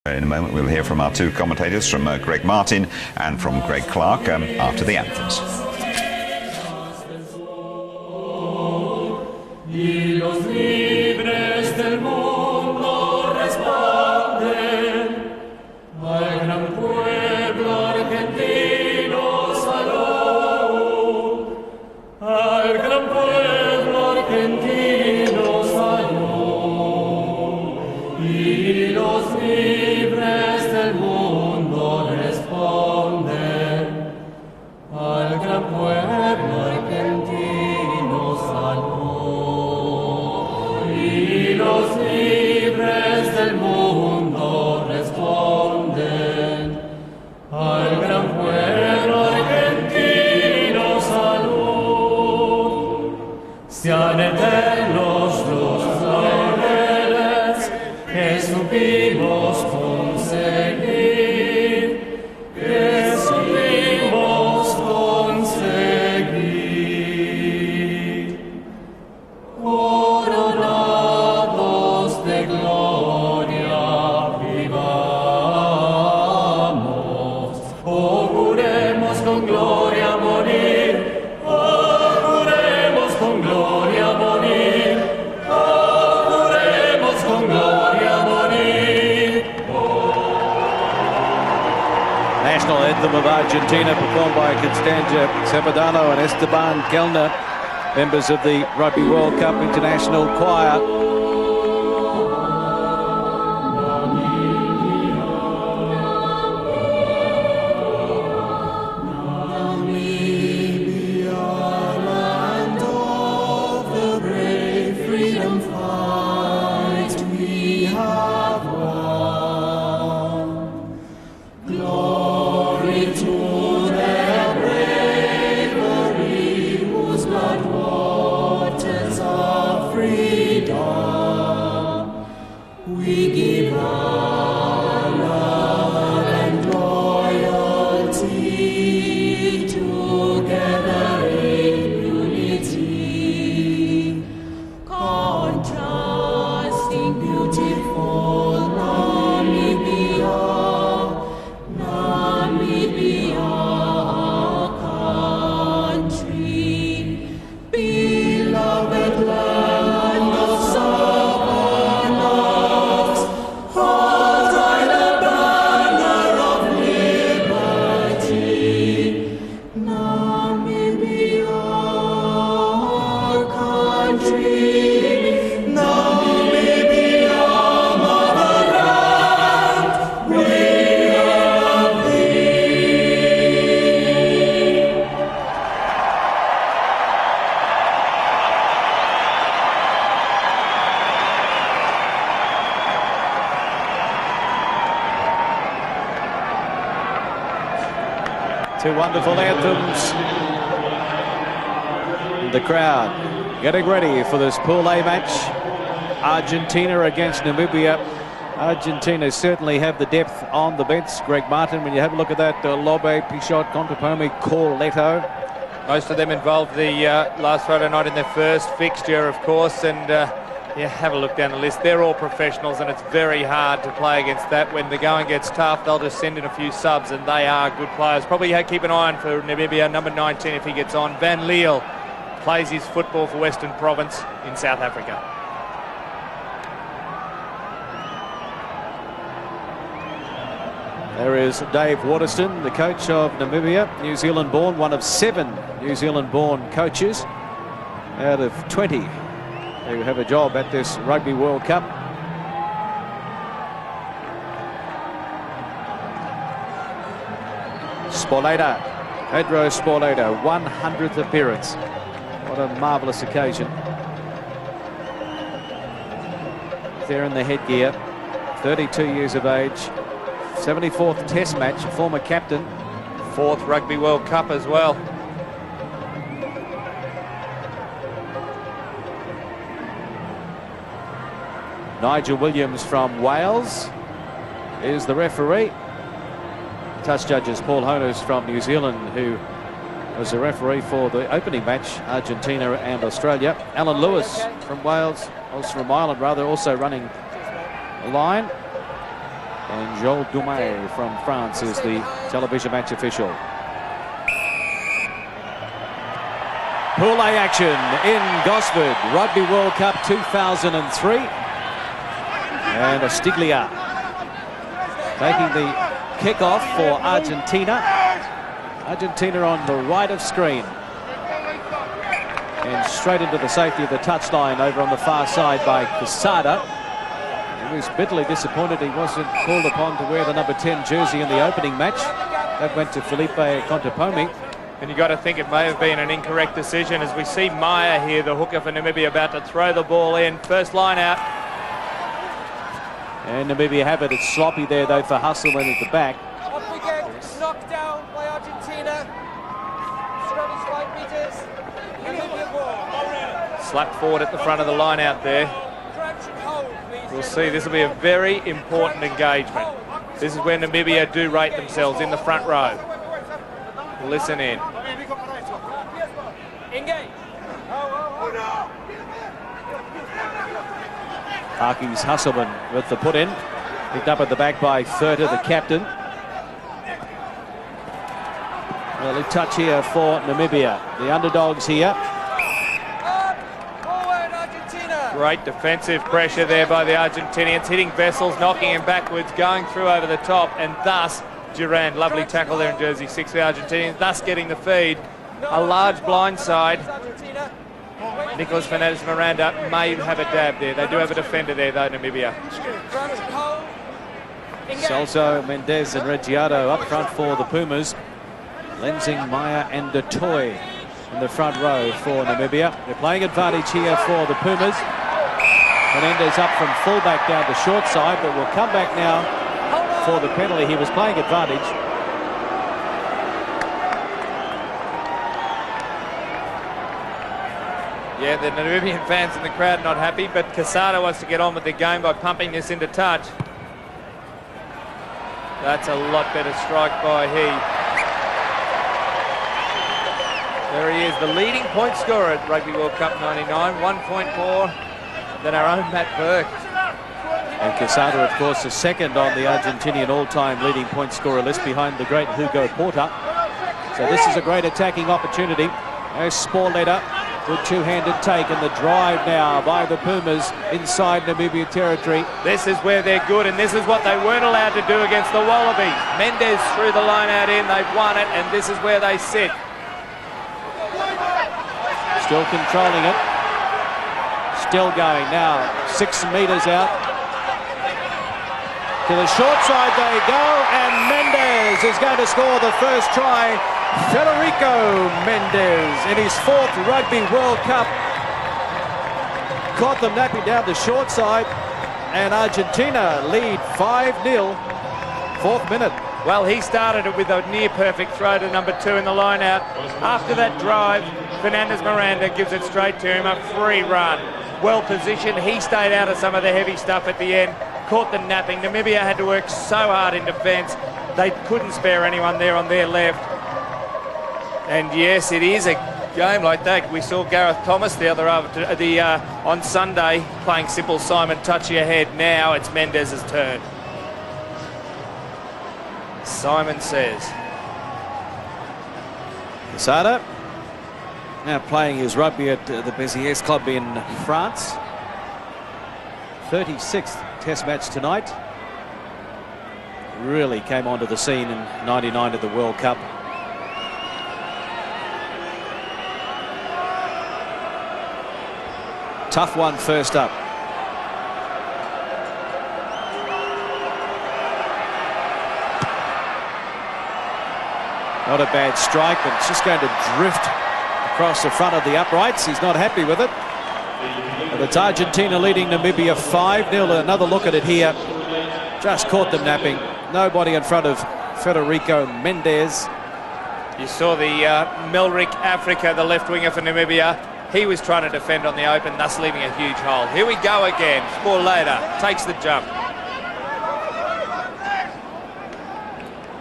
In a moment we'll hear from our two commentators, from Greg Martin and from Greg Clark, after the anthems. Sean eternos los laureles que supimos conseguir, Coronados de gloria vivamos, auguremos con gloria morir. National anthem of Argentina, performed by Constanza Ceballos and Esteban Kellner, members of the Rugby World Cup International Choir. Namibia, land of the brave freedom fight, we have won. Glory to their bravery, whose blood waters of freedom. We give our love and loyalty, together in unity. Contrasting beautiful Namibia, our country, beloved land of savannahs, hold high the banner of liberty. Namibia, our country, Namibia, motherland, we love thee. Two wonderful anthems. The crowd getting ready for this Pool A match. Argentina against Namibia. Argentina certainly have the depth on the bench. Greg Martin, when you have a look at that, Lobe, Pichot, Contepomi, Corletto. Most of them involved the last Friday night in their first fixture, of course, and yeah, have a look down the list. They're all professionals, and it's very hard to play against that. When the going gets tough, they'll just send in a few subs, and they are good players. Probably keep an eye on for Namibia, number 19 if he gets on. Van Leeuw plays his football for Western Province in South Africa. There is Dave Waterston, the coach of Namibia, New Zealand born, one of 7 New Zealand born coaches out of 20 who have a job at this Rugby World Cup. Spoleta, Pedro Spoleta, 100th appearance. What a marvellous occasion. There in the headgear, 32 years of age, 74th Test match, former captain. 4th Rugby World Cup as well. Nigel Williams from Wales is the referee. Touch judges Paul Honus from New Zealand, who was the referee for the opening match, Argentina and Australia. Alan Lewis from Wales, also from Ireland rather, also running a line. And Joel Dumais from France is the television match official. Pool A action in Gosford, Rugby World Cup 2003. And Ostiglia taking the kick-off for Argentina. Argentina on the right of screen. And straight into the safety of the touchline over on the far side by Quesada. He was bitterly disappointed he wasn't called upon to wear the number 10 jersey in the opening match. That went to Felipe Contepomi. And you got to think it may have been an incorrect decision, as we see Meyer here, the hooker for Namibia, about to throw the ball in. First line out. And Namibia have it. It's sloppy there, though, for Husselman at the back. Up we go. Knocked down by Argentina. 75 metres. Namibia ball. Slapped forward at the front of the line out there. Crouch and hold, please. We'll see. This will be a very important engagement. This is where Namibia do rate themselves, in the front row. Listen in. Engage. Harkey's Husselman with the put in. Picked up at the back by Furter, the captain. Early touch here for Namibia. The underdogs here. Forward, Argentina. Great defensive pressure there by the Argentinians, hitting Vessels, knocking him backwards, going through over the top, and thus Durand, lovely tackle there in jersey 6 for the Argentinians, thus getting the feed. A large blind side. Nicholas Fernandez-Miranda may have a dab there. They do have a defender there, though, Namibia. Celso, Mendes and Reggiado up front for the Pumas. Lenzing, Meyer and De Toy in the front row for Namibia. They're playing advantage here for the Pumas. Fernandez up from fullback down the short side, but will come back now for the penalty. He was playing advantage. Yeah, the Namibian fans in the crowd not happy, but Quesada wants to get on with the game by pumping this into touch. That's a lot better strike by he. There he is, the leading point scorer at Rugby World Cup 99, 1 point more than our own Matt Burke. And Quesada, of course, is second on the Argentinian all-time leading point scorer list behind the great Hugo Porta. So this is a great attacking opportunity. There's Sporletta, good two-handed take, and the drive now by the Pumas inside Namibia territory. This is where they're good, and this is what they weren't allowed to do against the Wallabies. Mendes threw the line out in, they've won it, and this is where they sit. Still controlling it. Still going now. 6 metres out. To the short side they go, and Mendes is going to score the first try. Federico Mendes in his 4th Rugby World Cup. Caught them napping down the short side, and Argentina lead 5-0. 4th minute. Well, he started it with a near-perfect throw to number 2 in the line-out. After that drive, Fernandez-Miranda gives it straight to him, a free run. Well-positioned, he stayed out of some of the heavy stuff at the end, caught the napping. Namibia had to work so hard in defence, they couldn't spare anyone there on their left. And yes, it is a game like that. We saw Gareth Thomas the other on Sunday playing simple Simon touch your head. Now it's Mendes' turn. Simon says. Quesada now playing his rugby at the Béziers Club in France. 36th Test match tonight. Really came onto the scene in '99 at the World Cup. Tough one first up. Not a bad strike, but it's just going to drift across the front of the uprights. He's not happy with it. But it's Argentina leading Namibia 5-0. Another look at it here. Just caught them napping. Nobody in front of Federico Mendes. You saw the Melrick Africa, the left winger for Namibia. He was trying to defend on the open, thus leaving a huge hole. Here we go again. Sporletta takes the jump.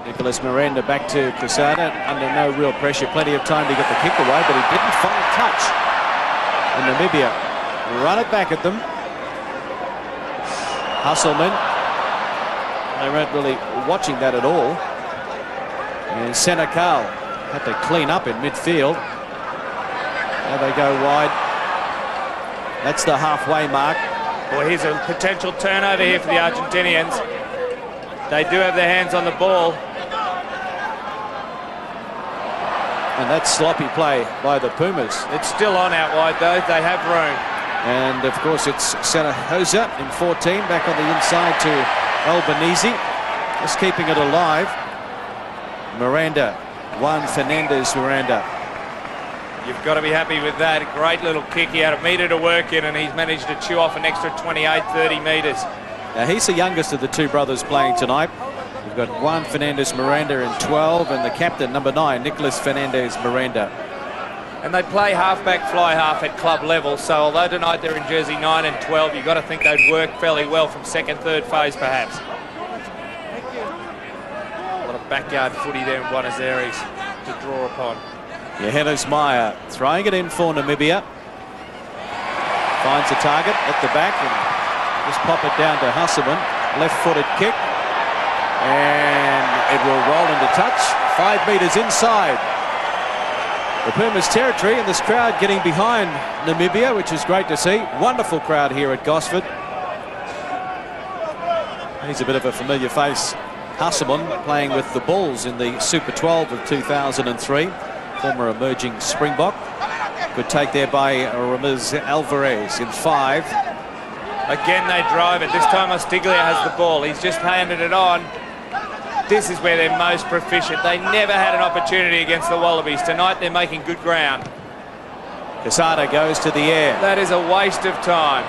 Nicholas Miranda back to Quesada under no real pressure. Plenty of time to get the kick away, but he didn't find touch. And Namibia run it back at them. Husselman. They weren't really watching that at all. And Senegal had to clean up in midfield. Now they go wide. That's the halfway mark. Well, here's a potential turnover here for the Argentinians. They do have their hands on the ball. And that's sloppy play by the Pumas. It's still on out wide, though. They have room. And, of course, it's Sanahosa in 14, back on the inside to Albanese. Just keeping it alive. Miranda, Juan Fernandez Miranda. You've got to be happy with that. A great little kick. He had a metre to work in, and he's managed to chew off an extra 28, 30 metres. Now, he's the youngest of the two brothers playing tonight. We've got Juan Fernandez Miranda in 12, and the captain, number 9, Nicholas Fernandez Miranda. And they play half-back, fly-half at club level, so although tonight they're in jersey 9 and 12, you've got to think they'd work fairly well from second, third phase, perhaps. A lot of backyard footy there in Buenos Aires to draw upon. Johannes Meyer throwing it in for Namibia. Finds a target at the back and just pop it down to Hasselman. Left-footed kick. And it will roll into touch. 5 metres inside the Pumas territory, and this crowd getting behind Namibia, which is great to see. Wonderful crowd here at Gosford. He's a bit of a familiar face. Hasselman playing with the Bulls in the Super 12 of 2003. Former emerging Springbok. Good take there by Ramez Alvarez in 5. Again, they drive it. This time Ostiglia has the ball. He's just handed it on. This is where they're most proficient. They never had an opportunity against the Wallabies. Tonight they're making good ground. Quesada goes to the air. That is a waste of time.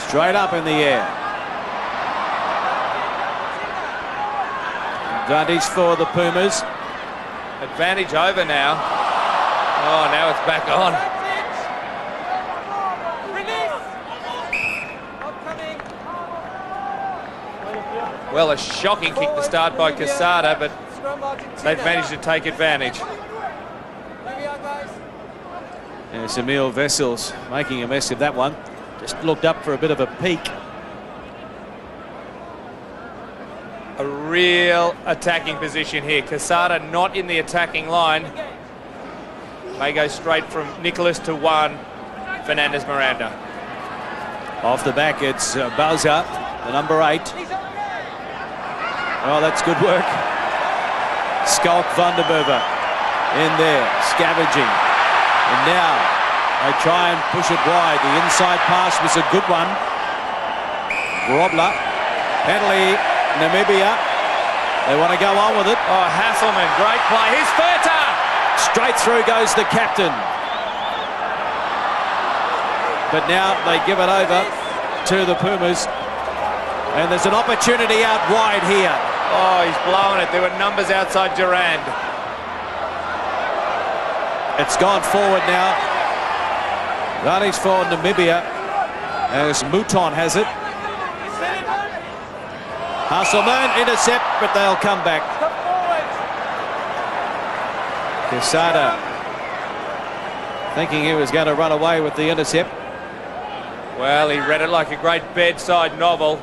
Straight up in the air. Advantage for the Pumas. Advantage over now. Oh, now it's back on. Well, a shocking kick to start by Quesada, but they've managed to take advantage. There's Emil Vessels making a mess of that one. Just looked up for a bit of a peek. A real attacking position here. Quesada not in the attacking line. May go straight from Nicholas to Juan Fernandez Miranda. Off the back, it's Bauza, the number 8. Oh, that's good work. Skalk van der Merwe in there, scavenging. And now they try and push it wide. The inside pass was a good one. Grobler, penalty, Namibia. They want to go on with it. Oh, Hasselman, great play. Here's Furta! Straight through goes the captain. But now they give it over to the Pumas. And there's an opportunity out wide here. Oh, he's blowing it. There were numbers outside Durand. It's gone forward now. That is for Namibia as Mouton has it. Hasselman intercept, but they'll come back. Quesada thinking he was going to run away with the intercept. Well, he read it like a great bedside novel,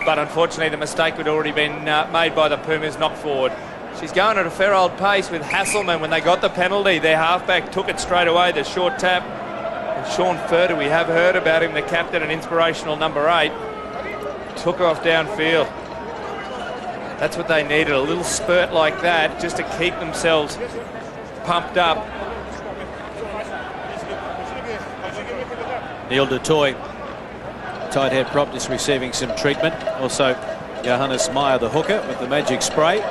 but unfortunately the mistake had already been made by the Pumas, knocked forward. She's going at a fair old pace with Hasselman. When they got the penalty, their halfback took it straight away, the short tap. And Sean Furta, we have heard about him, the captain and inspirational number 8, took her off downfield. That's what they needed, a little spurt like that, just to keep themselves pumped up. Neil du Toit, tight head prop, just receiving some treatment. Also Johannes Meyer, the hooker, with the magic spray.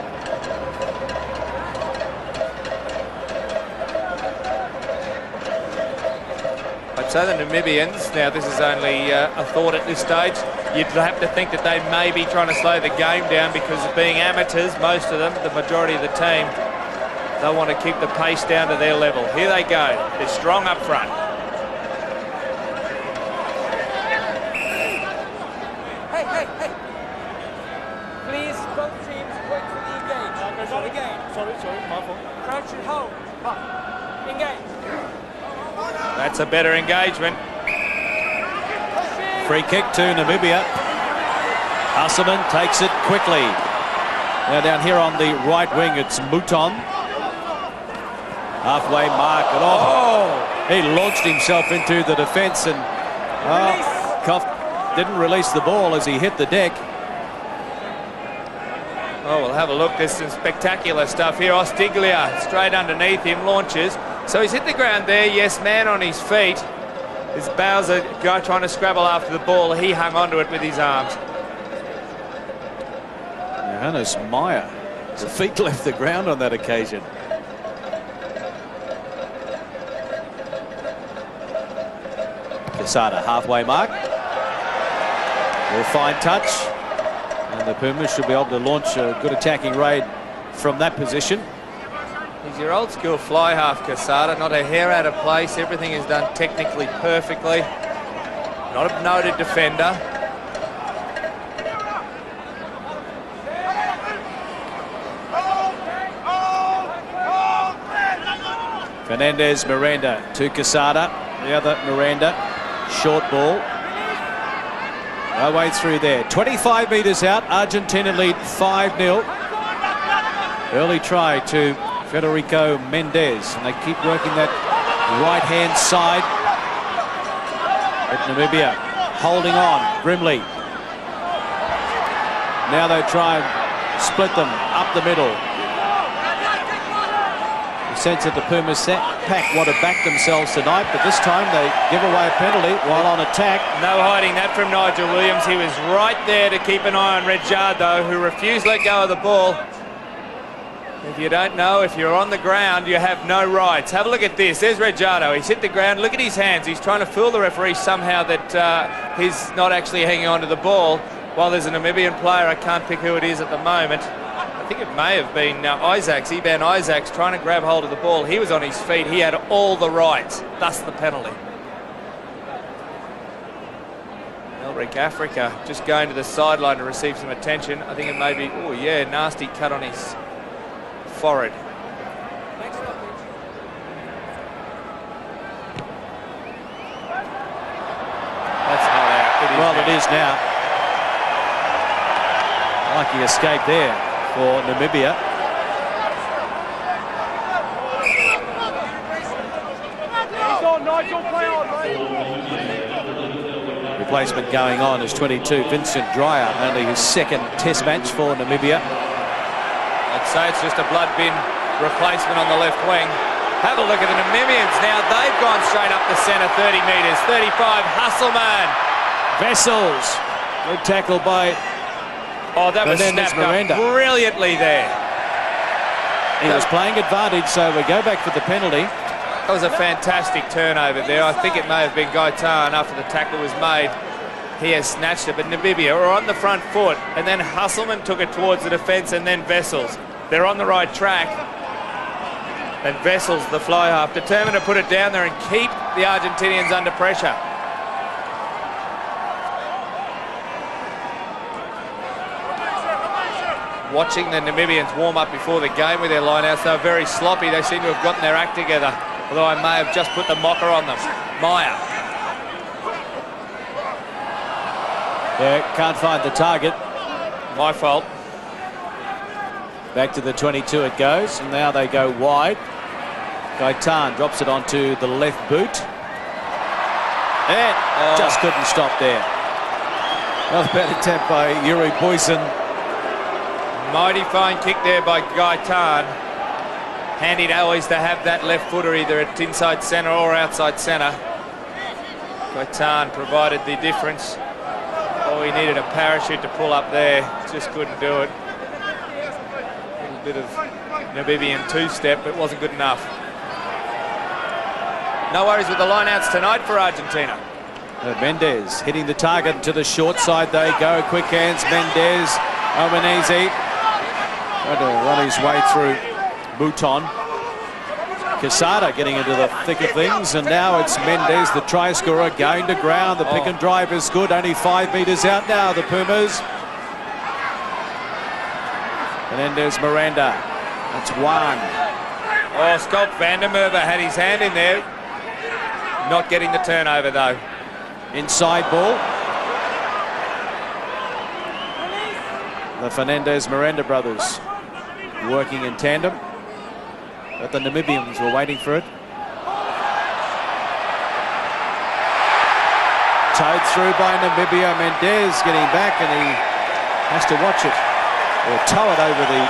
I'd say the Namibians, now this is only a thought at this stage, you'd have to think that they may be trying to slow the game down because of being amateurs, most of them, the majority of the team, they want to keep the pace down to their level. Here they go. They're strong up front. Hey. Please, both teams wait for the engage. Sorry, my fault. Crouch and hold. Engage. That's a better engagement. Free kick to Namibia. Hasselman takes it, quickly. Now down here on the right wing, it's Mouton. Halfway mark, and he launched himself into the defence, and Koff didn't release the ball as he hit the deck. Oh, we'll have a look. There's some spectacular stuff here. Ostiglia straight underneath him, launches. So he's hit the ground there. Yes, man on his feet. His Bowser guy trying to scrabble after the ball. He hung onto it with his arms. Johannes Meyer, the feet left the ground on that occasion. Quesada, halfway mark. Will find touch. And the Pumas should be able to launch a good attacking raid from that position. He's your old school fly half, Quesada. Not a hair out of place. Everything is done technically perfectly. Not a noted defender. Fernandez Miranda to Quesada. The other Miranda. Short ball. No way through there. 25 metres out. Argentina lead 5-0. Early try to Federico Mendes. And they keep working that right-hand side. But Namibia holding on grimly. Now they try and split them up the middle. Sense that the Pumas pack want to back themselves tonight, but this time they give away a penalty while on attack. No hiding that from Nigel Williams. He was right there to keep an eye on Rejado, who refused to let go of the ball. If you don't know, if you're on the ground, you have no rights. Have a look at this. There's Rejado. He's hit the ground. Look at his hands. He's trying to fool the referee somehow that he's not actually hanging on to the ball. While there's a Namibian player, I can't pick who it is at the moment. I think it may have been Isaacs, Eban Isaacs, trying to grab hold of the ball. He was on his feet. He had all the rights. Thus the penalty. Elric Africa just going to the sideline to receive some attention. I think it may be, oh yeah, nasty cut on his forehead. That's not out. Well, it is now. Lucky escape there for Namibia. Replacement going on is 22, Vincent Dreyer, only his second test match for Namibia. I'd say it's just a blood bin replacement on the left wing. Have a look at the Namibians now. They've gone straight up the centre, 30 metres, 35, Hasselman. Vessels, good tackle by that was snapped Miranda. Up brilliantly there. He was playing advantage, so we go back for the penalty. That was a fantastic turnover there. I think it may have been Gaitan after the tackle was made. He has snatched it, but Namibia are on the front foot, and then Hasselman took it towards the defence, and then Vessels. They're on the right track. And Vessels, the fly half, determined to put it down there and keep the Argentinians under pressure. Watching the Namibians warm up before the game with their lineouts, they were very sloppy. They seem to have gotten their act together, although I may have just put the mocker on them. Meyer. Yeah, can't find the target. My fault. Back to the 22 it goes, and now they go wide. Gaitan drops it onto the left boot. And just couldn't stop there. Not a bad attempt by Yuri Boysen. Mighty fine kick there by Gaitan. Handy always to have that left footer either at inside centre or outside centre. Gaitan provided the difference. Oh, he needed a parachute to pull up there. Just couldn't do it. A little bit of Namibian two-step, but wasn't good enough. No worries with the lineouts tonight for Argentina. Mendes hitting the target to the short side. They go. Quick hands. Mendes. Omanese. Trying to run his way through Mouton. Quesada getting into the thick of things, and now it's Mendes, the try scorer, going to ground. The pick and drive is good. Only 5 metres out now, the Pumas. Menendez Miranda. That's one. Oh, Schalk van der Merwe had his hand in there. Not getting the turnover though. Inside ball. The Fernandez-Miranda brothers working in tandem, but the Namibians were waiting for it. Towed through by Namibia. Mendez getting back, and he has to watch it or tow it over the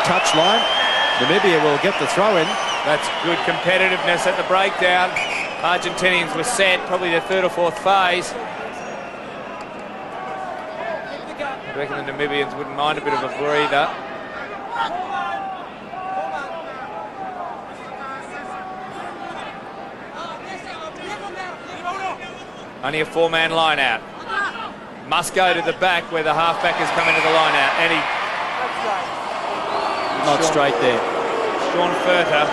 touchline. Namibia will get the throw in. That's good competitiveness at the breakdown. Argentinians were set, probably their third or fourth phase. I reckon the Namibians wouldn't mind a bit of a breather. Only a four-man line out. Must go to the back where the halfback has come into the line out. And he... Not straight there. Sean Furter.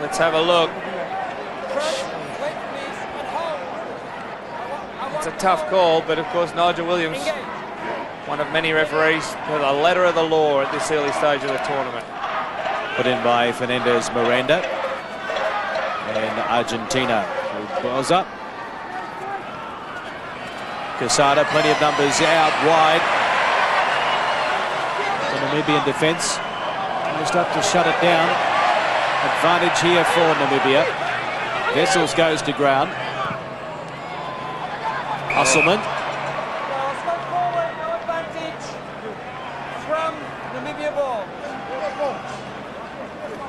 Let's have a look. It's a tough call, but of course Nigel Williams, one of many referees, with a letter of the law at this early stage of the tournament. Put in by Fernandez-Miranda. And Argentina who boils up. Quesada, plenty of numbers out wide. The Namibian defence just up to shut it down. Advantage here for Namibia. Vessels goes to ground. Usselman. No advantage from Namibia ball.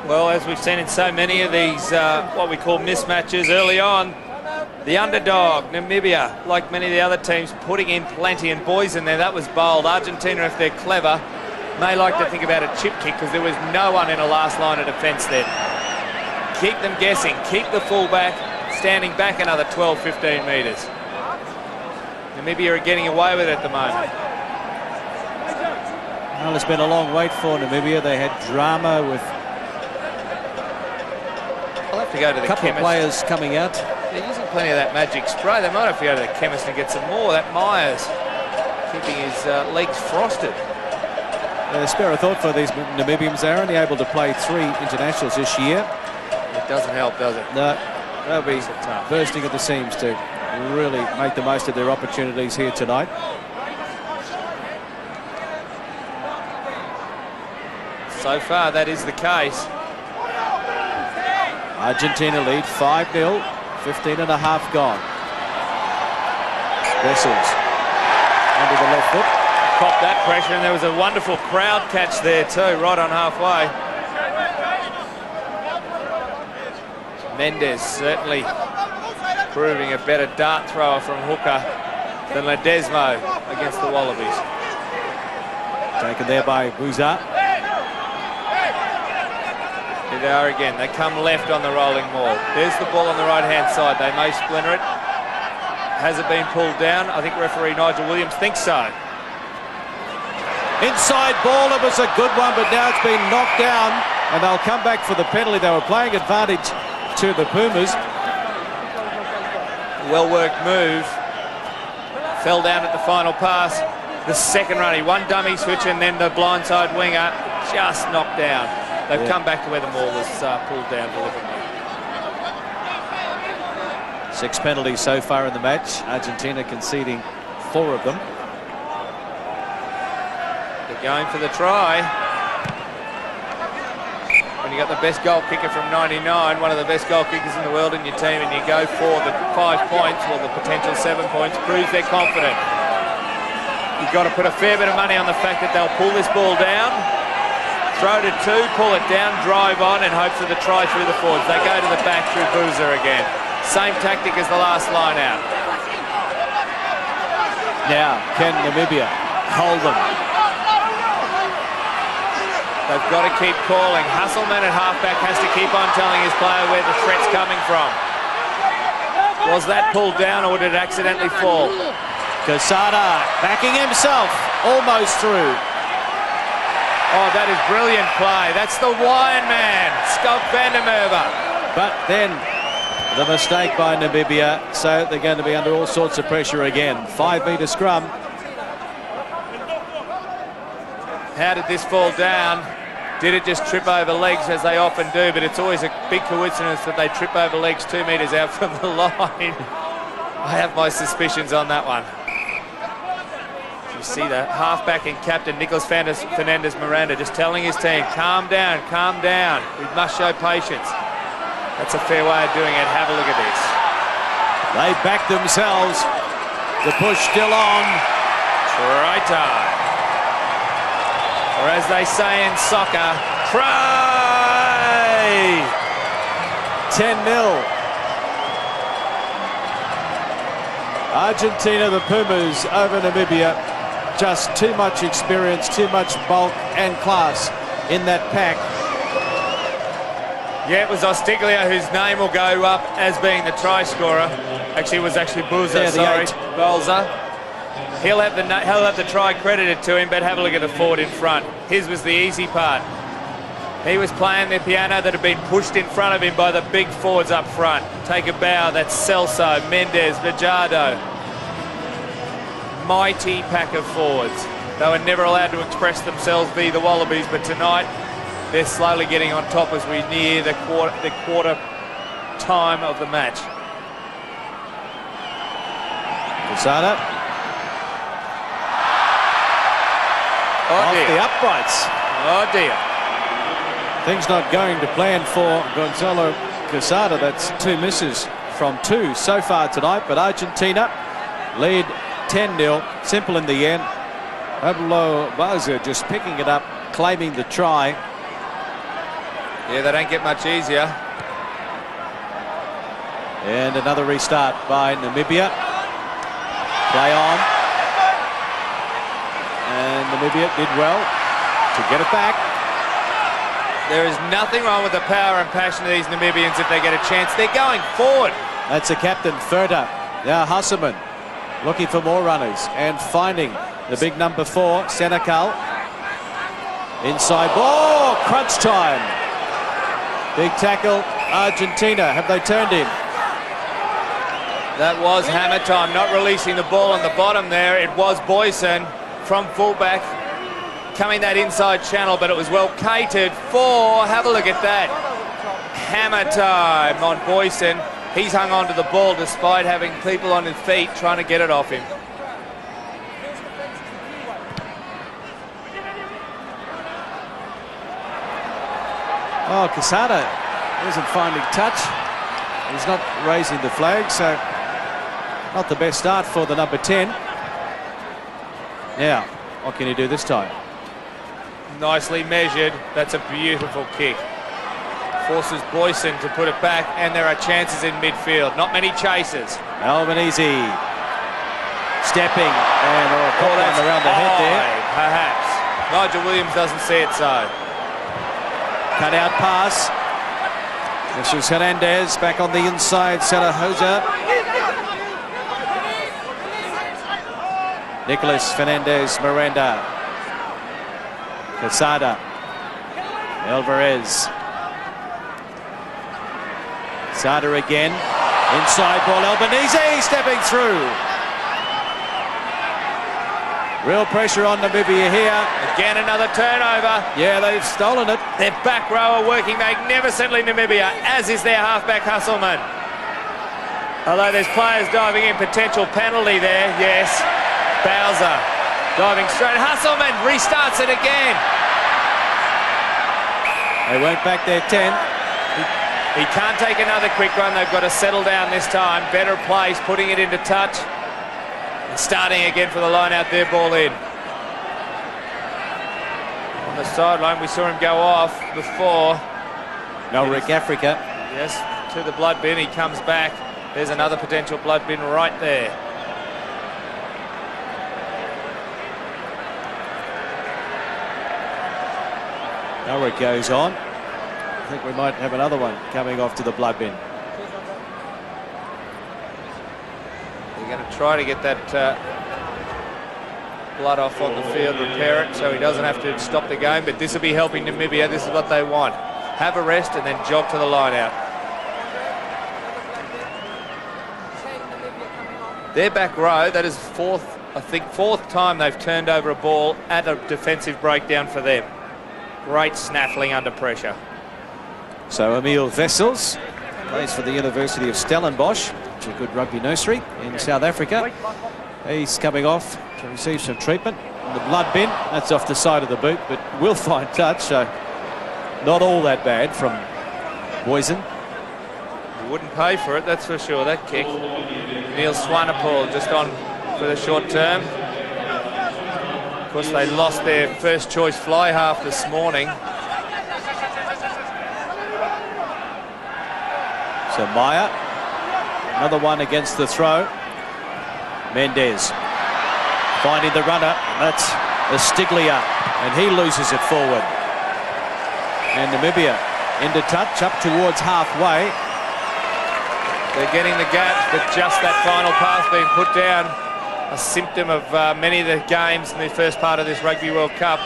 Well, as we've seen in so many of these, what we call mismatches early on, the underdog, Namibia, like many of the other teams, putting in plenty, and boys in there, that was bold. Argentina, if they're clever, may like to think about a chip kick, because there was no one in a last line of defence then. Keep them guessing, keep the fullback standing back another 12, 15 metres. Namibia are getting away with it at the moment. Well, it's been a long wait for Namibia. They had drama with I'll have to go to the a couple chemist. of players coming out. They're using plenty of that magic spray. They might have to go to the chemist and get some more. That Myers keeping his legs frosted. Spare a thought for these Namibians. They're only able to play 3 internationals this year. It doesn't help, does it? No, they'll be bursting at the seams to really make the most of their opportunities here tonight. So far, that is the case. Argentina lead 5-0, 15 and a half gone. Vessels under the left foot. Caught that pressure, and there was a wonderful crowd catch there too, right on halfway. Mendez certainly proving a better dart thrower from hooker than Ledesmo against the Wallabies. Taken there by Bouza. Here they are again. They come left on the rolling maul. There's the ball on the right-hand side. They may splinter it. Has it been pulled down? I think referee Nigel Williams thinks so. Inside ball, it was a good one, but now it's been knocked down, and they'll come back for the penalty. They were playing advantage to the Pumas. Well-worked move. Fell down at the final pass. The second run, he one dummy switch, and then the blindside winger just knocked down. They've come back to where the maul was pulled down deliberately. 6 penalties so far in the match. Argentina conceding 4 of them. They're going for the try. When you got the best goal kicker from '99, one of the best goal kickers in the world in your team, and you go for the 5 points, or the potential 7 points, proves they're confident. You've got to put a fair bit of money on the fact that they'll pull this ball down, throw to 2, pull it down, drive on, and hope for the try through the forwards. They go to the back through Bouza again. Same tactic as the last line out. Now, can Namibia hold them? They've got to keep calling. Hasselman at halfback has to keep on telling his player where the threat's coming from. Was that pulled down, or did it accidentally fall? Quesada backing himself, almost through. Oh, that is brilliant play. That's the Wine Man, Scott van der Merwe. But then the mistake by Namibia, so they're going to be under all sorts of pressure again. 5-metre scrum. How did this fall down? Did it just trip over legs, as they often do? But it's always a big coincidence that they trip over legs 2 metres out from the line. I have my suspicions on that one. You see the halfback and captain, Nicholas Fernandez Miranda, just telling his team, calm down, calm down. We must show patience. That's a fair way of doing it. Have a look at this. They back themselves. The push still on. Try time. Or as they say in soccer, try! 10-0. Argentina, the Pumas over Namibia. Just too much experience, too much bulk and class in that pack. Yeah, it was Ostiglio whose name will go up as being the try scorer. Actually, it was Boozer, Yeah, sorry, 8. Bolzer. He'll have the try credited to him, but have a look at the forward in front. His was the easy part. He was playing the piano that had been pushed in front of him by the big forwards up front. Take a bow, that's Celso, Mendes, Vajado. Mighty pack of forwards. They were never allowed to express themselves via the Wallabies, but tonight they're slowly getting on top as we near the quarter time of the match. Quesada. Oh Off dear. the uprights. Oh dear. Things not going to plan for Gonzalo Quesada. That's 2 misses from 2 so far tonight, but Argentina lead 10-0. Simple in the end. Pablo Bauza just picking it up, claiming the try. Yeah, they don't get much easier. And another restart by Namibia. Play on. And Namibia did well to get it back. There is nothing wrong with the power and passion of these Namibians if they get a chance. They're going forward. That's the captain, Furta. Now Hasselman looking for more runners and finding the big number 4, Senecal. Inside ball, crunch time. Big tackle, Argentina. Have they turned him? That was hammer time, not releasing the ball on the bottom there. It was Boyson from fullback coming that inside channel, but it was well catered for. Have a look at that. Hammer time on Boyson. He's hung on to the ball despite having people on his feet trying to get it off him. Oh, Quesada isn't finding touch. He's not raising the flag, so not the best start for the number 10. Now, what can he do this time? Nicely measured. That's a beautiful kick. Forces Boyson to put it back, and there are chances in midfield. Not many chasers. Albanese stepping and caught one around the head there. Perhaps. Nigel Williams doesn't see it so. Cut out pass. This is Hernandez back on the inside. Sarahoja. Nicholas Fernandez Miranda. Quesada. Alvarez. Quesada again. Inside ball. Albanese stepping through. Real pressure on Namibia here. Again, another turnover. Yeah, they've stolen it. Their back row are working magnificently, Namibia, as is their halfback, Hasselman. Although there's players diving in, potential penalty there, yes. Bowser diving straight. Hasselman restarts it again. They won't back their 10. He can't take another quick run. They've got to settle down this time. Better place, putting it into touch. And starting again for the line out there, ball in. On the sideline, we saw him go off before. Melrick Africa. Yes, to the blood bin. He comes back. There's another potential blood bin right there. Melrick goes on. I think we might have another one coming off to the blood bin. We're going to try to get that blood off on the field, repair it so he doesn't have to stop the game, but this will be helping Namibia. This is what they want. Have a rest and then jog to the line out. Their back row, that is fourth time they've turned over a ball at a defensive breakdown for them. Great snaffling under pressure. So Emil Wessels plays for the University of Stellenbosch. It's a good rugby nursery in South Africa. He's coming off to receive some treatment. The blood bin, that's off the side of the boot, but will find touch, so not all that bad from Boysen. You wouldn't pay for it, that's for sure, that kick. Neil Swanepoel just on for the short term. Of course, they lost their first choice fly half this morning. So Meyer, another one against the throw. Mendes finding the runner, that's Estiglia, and he loses it forward. And Namibia into touch up towards halfway. They're getting the gap, but just that final pass being put down, a symptom of many of the games in the first part of this Rugby World Cup.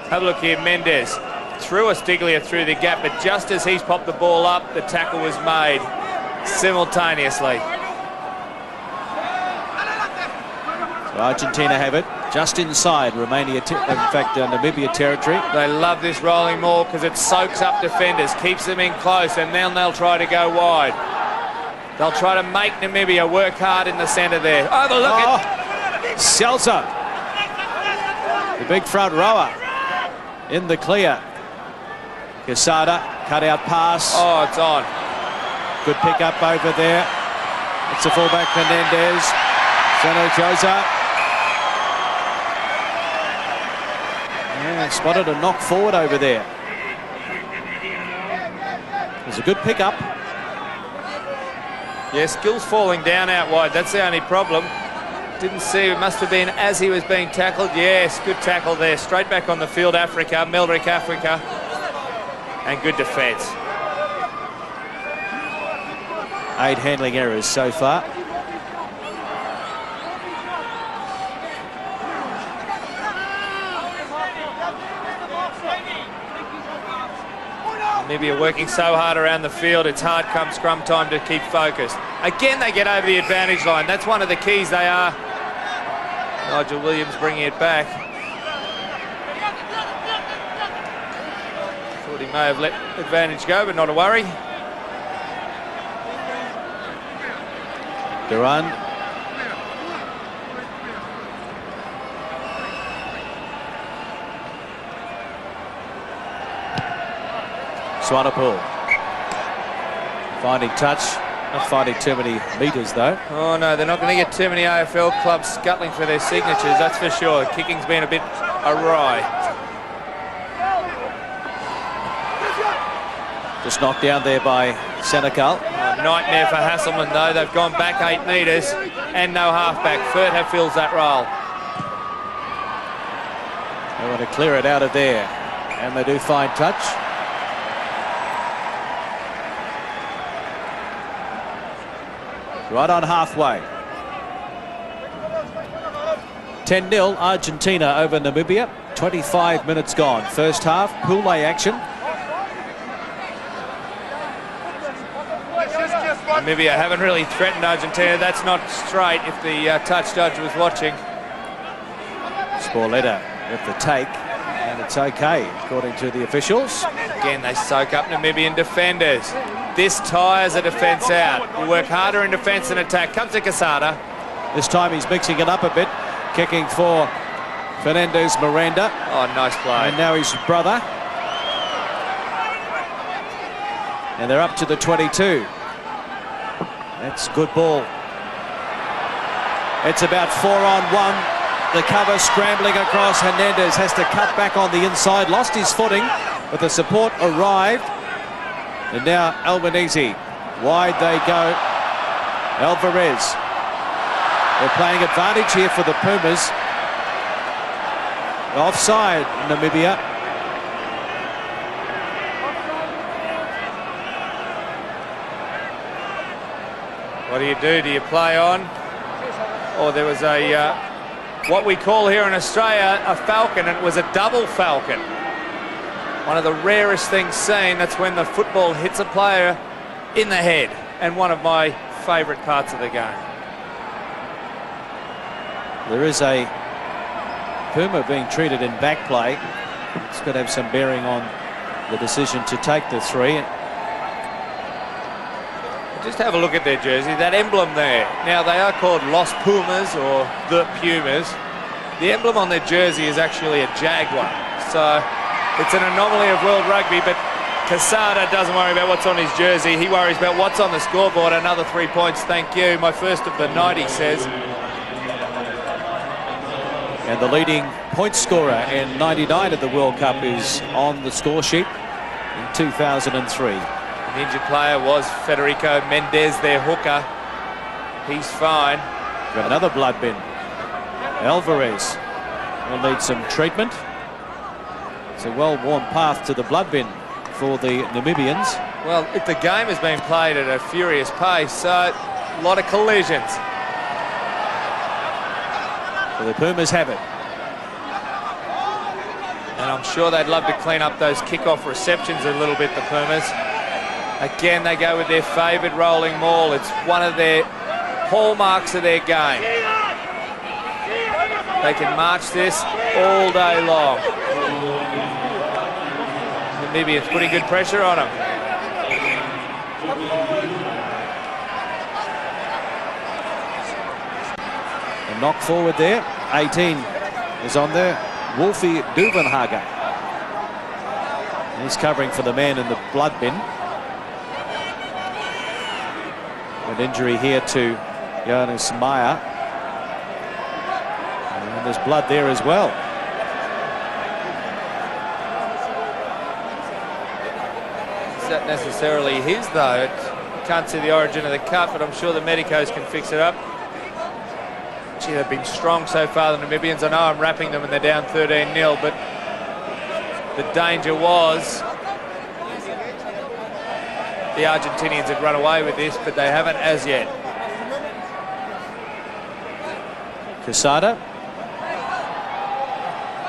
Have a look here, Mendes threw Estiglia through the gap, but just as he's popped the ball up, the tackle was made simultaneously. So Argentina have it just inside Romania, Namibia territory. They love this rolling maul because it soaks up defenders, keeps them in close, and then they'll try to go wide. They'll try to make Namibia work hard in the centre there. Overlook it. Selza, the big front rower, in the clear. Quesada, cut out pass. Oh, it's on. Good pick up over there. It's the fullback Fernandez. Sano Josa. Yeah, spotted a knock forward over there. There's a good pick up. Yeah, Skill's falling down out wide. That's the only problem. Didn't see, it must have been as he was being tackled. Yes, good tackle there. Straight back on the field, Africa, Meldrick Africa. And good defence. 8 handling errors so far. Namibia working so hard around the field, it's hard come scrum time to keep focused. Again, they get over the advantage line. That's one of the keys they are. Nigel Williams bringing it back. Thought he may have let advantage go, but not a worry. Duran. Swanepoel finding touch, not finding too many metres though. Oh no, they're not going to get too many AFL clubs scuttling for their signatures, that's for sure. Kicking's been a bit awry. Just knocked down there by Senegal. Nightmare for Hasselman though, they've gone back 8 metres and no halfback. Further fills that role. They want to clear it out of there, and they do find touch. Right on halfway. 10-0 Argentina over Namibia. 25 minutes gone. First half, pool A action. Namibia haven't really threatened Argentina. That's not straight if the touch judge was watching. Sporletta with the take, and it's okay according to the officials. Again, they soak up Namibian defenders. This tires a defence out. You work harder in defence than attack. Comes to Quesada. This time he's mixing it up a bit, kicking for Fernandez Miranda. Oh, nice play. And now his brother. And they're up to the 22. That's good ball. It's about 4-on-1. The cover scrambling across. Hernandez has to cut back on the inside. Lost his footing, but the support arrived. And now Albanese. Wide they go. Alvarez. They're playing advantage here for the Pumas. Offside, Namibia. What do? Do you play on? Or there was a, what we call here in Australia, a falcon, and it was a double falcon. One of the rarest things seen. That's when the football hits a player in the head, and one of my favourite parts of the game. There is a Puma being treated in back play. It's going to have some bearing on the decision to take the 3. Just have a look at their jersey, that emblem there. Now, they are called Los Pumas or the Pumas. The emblem on their jersey is actually a jaguar. So it's an anomaly of World Rugby, but Quesada doesn't worry about what's on his jersey. He worries about what's on the scoreboard. Another 3 points, thank you. My first of the night, he says. And the leading point scorer in '99 at the World Cup is on the score sheet in 2003. The injured player was Federico Mendez, their hooker. He's fine. Got another blood bin. Alvarez will need some treatment. It's a well-worn path to the blood bin for the Namibians. Well, if the game has been played at a furious pace, so a lot of collisions. So the Pumas have it. And I'm sure they'd love to clean up those kick-off receptions a little bit, the Pumas. Again, they go with their favoured rolling maul. It's one of their hallmarks of their game. They can march this all day long. Namibia's putting good pressure on them. A knock forward there. 18 is on there. Wolfie Duvenhagen. He's covering for the man in the blood bin. An injury here to Jonas Meyer. And there's blood there as well. Is that necessarily his, though? Can't see the origin of the cut, but I'm sure the medicos can fix it up. Gee, they've been strong so far, the Namibians. I know I'm wrapping them and they're down 13-0, but the danger was the Argentinians had run away with this, but they haven't as yet. Quesada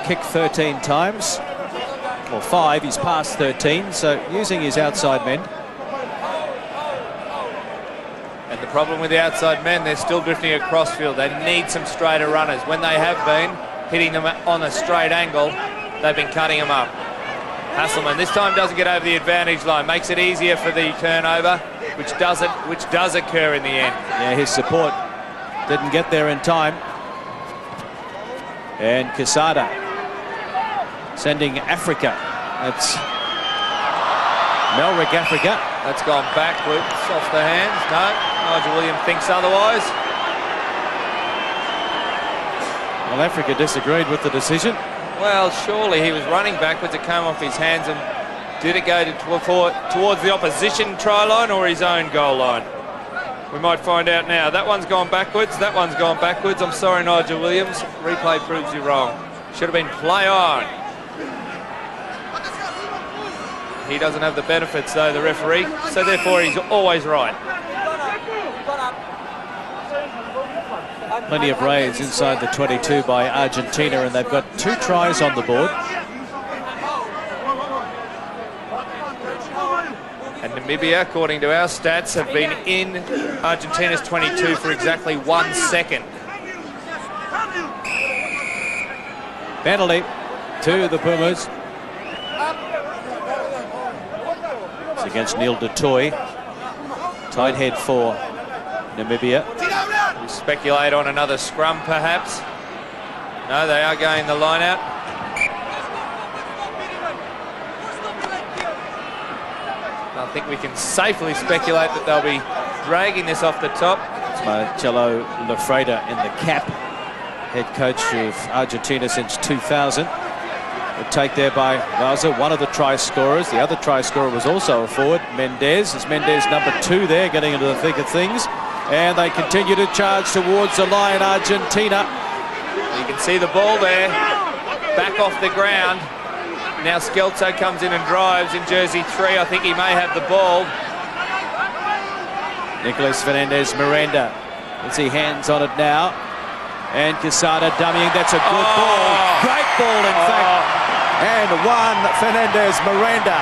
kicked 13 times, or 5, he's passed 13, so using his outside men. And the problem with the outside men, they're still drifting across field. They need some straighter runners. When they have been hitting them on a straight angle, they've been cutting them up. Hasselman this time doesn't get over the advantage line, makes it easier for the turnover, which does occur in the end. Yeah, his support didn't get there in time. And Quesada sending Africa. That's Melrick Africa. That's gone backwards off the hands. No, Nigel Williams thinks otherwise. Well, Africa disagreed with the decision. Well, surely he was running backwards. It came off his hands, and did it go towards the opposition try line or his own goal line? We might find out now. That one's gone backwards. That one's gone backwards. I'm sorry, Nigel Williams. Replay proves you wrong. Should have been play on. He doesn't have the benefits, though, the referee, so therefore he's always right. Plenty of raids inside the 22 by Argentina, and they've got 2 tries on the board. And Namibia, according to our stats, have been in Argentina's 22 for exactly 1 second. Penalty to the Pumas. It's against Neil du Toit. Tight head for Namibia. We speculate on another scrum, perhaps. No, they are going the line out. I think we can safely speculate that they'll be dragging this off the top. It's Marcelo Lafreda in the cap, head coach of Argentina since 2000. A take there by Raza, one of the try scorers. The other try scorer was also a forward, Mendez. It's Mendez number 2 there, getting into the thick of things. And they continue to charge towards the line, Argentina. You can see the ball there, back off the ground. Now Skelto comes in and drives in jersey 3. I think he may have the ball. Nicolas Fernandez Miranda. Let's see hands on it now. And Quesada dummying. That's a good ball. Great ball, in fact. And Juan Fernandez Miranda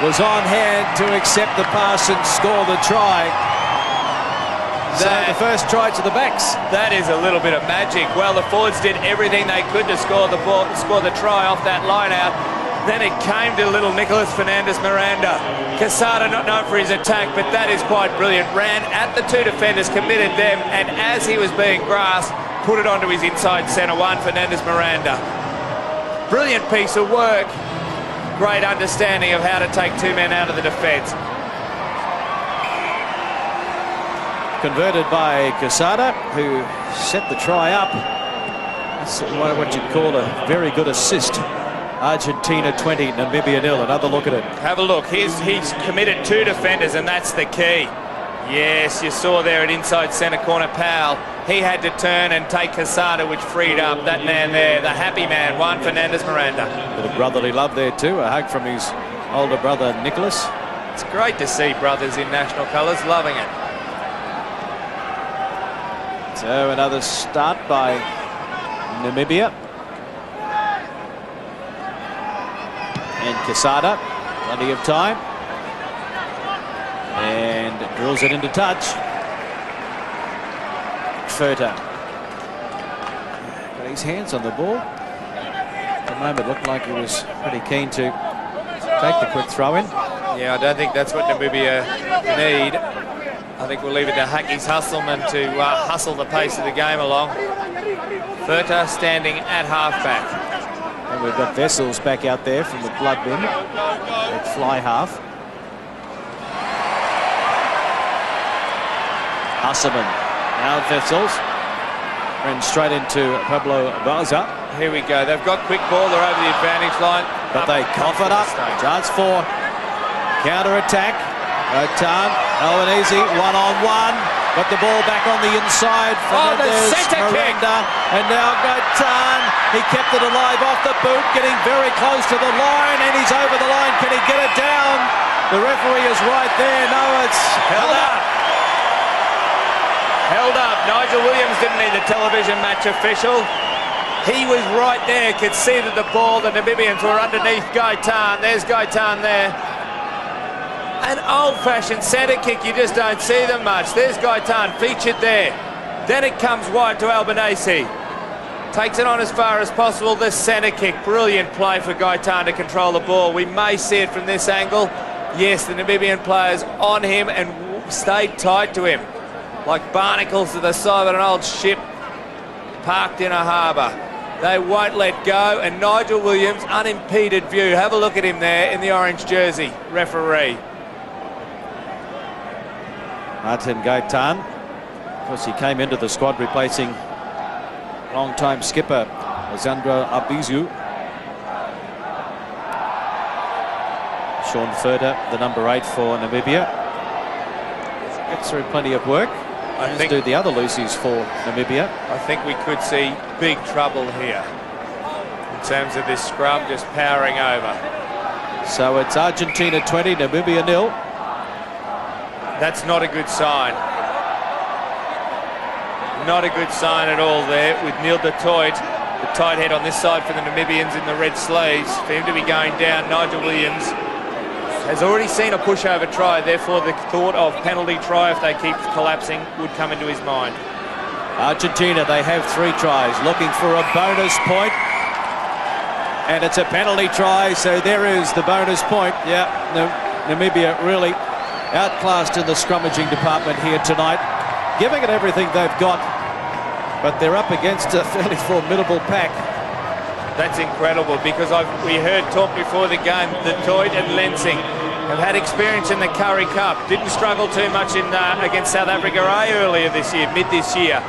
was on hand to accept the pass and score the try. So the first try to the backs. That is a little bit of magic. Well, the forwards did everything they could to score the ball, score the try off that line out. Then it came to little Nicholas Fernandez-Miranda. Quesada not known for his attack, but that is quite brilliant. Ran at the two defenders, committed them, and as he was being grasped, put it onto his inside centre, Juan Fernandez-Miranda. Brilliant piece of work. Great understanding of how to take two men out of the defence. Converted by Quesada, who set the try up. That's what you'd call a very good assist. Argentina 20, Namibia 0. Another look at it. Have a look. He's committed two defenders, and that's the key. Yes, you saw there at inside centre corner, Powell. He had to turn and take Quesada, which freed up that man there, the happy man, Juan Fernandez-Miranda. Bit of brotherly love there too. A hug from his older brother, Nicholas. It's great to see brothers in national colours, loving it. So another start by Namibia. And Quesada, plenty of time. And drills it into touch. Furter. Got his hands on the ball. At the moment, looked like he was pretty keen to take the quick throw in. Yeah, I don't think that's what Namibia need. I think we'll leave it to Haki's Hustleman to hustle the pace of the game along. Furter standing at halfback. And we've got Vessels back out there from the blood bin at fly half. Husserman. Now Vessels. And straight into Pablo Baza. Here we go. They've got quick ball. They're over the advantage line. But they cough it up. Chance for counter-attack. Otan, Albanese, one-on-one. Got the ball back on the inside. Fernandez, Miranda, and now Otan. He kept it alive off the boot, getting very close to the line, and he's over the line. Can he get it down? The referee is right there. No, it's held up. Held up. Nigel Williams didn't need the television match official. He was right there, could see that the ball, the Namibians were underneath Gaitan. There's Gaitan there. An old-fashioned centre kick, you just don't see them much. There's Gaitan featured there. Then it comes wide to Albanese. Takes it on as far as possible. The centre kick, brilliant play for Gaitan to control the ball. We may see it from this angle. Yes, the Namibian players on him and stayed tight to him. Like barnacles to the side of an old ship parked in a harbour. They won't let go, and Nigel Williams, unimpeded view. Have a look at him there in the orange jersey, referee. Martin Gaitan. Of course, he came into the squad replacing long-time skipper Alessandro Abizu. Sean Furter, the number 8 for Namibia. Gets through plenty of work. I think do the other loosies for Namibia. I think we could see big trouble here in terms of this scrum just powering over. So it's Argentina 20, Namibia 0. That's not a good sign. Not a good sign at all there with Neil de Toit, the tight head on this side for the Namibians in the red sleeves. For him to be going down, Nigel Williams has already seen a pushover try, therefore the thought of penalty try if they keep collapsing would come into his mind. Argentina, they have 3 tries, looking for a bonus point. And it's a penalty try, so there is the bonus point. Yeah, Namibia really outclassed in the scrummaging department here tonight, giving it everything they've got, but they're up against a fairly formidable pack. That's incredible, because we heard talk before the game that Toit and Lensing have had experience in the Curry Cup. Didn't struggle too much in against South Africa earlier this year, mid this year.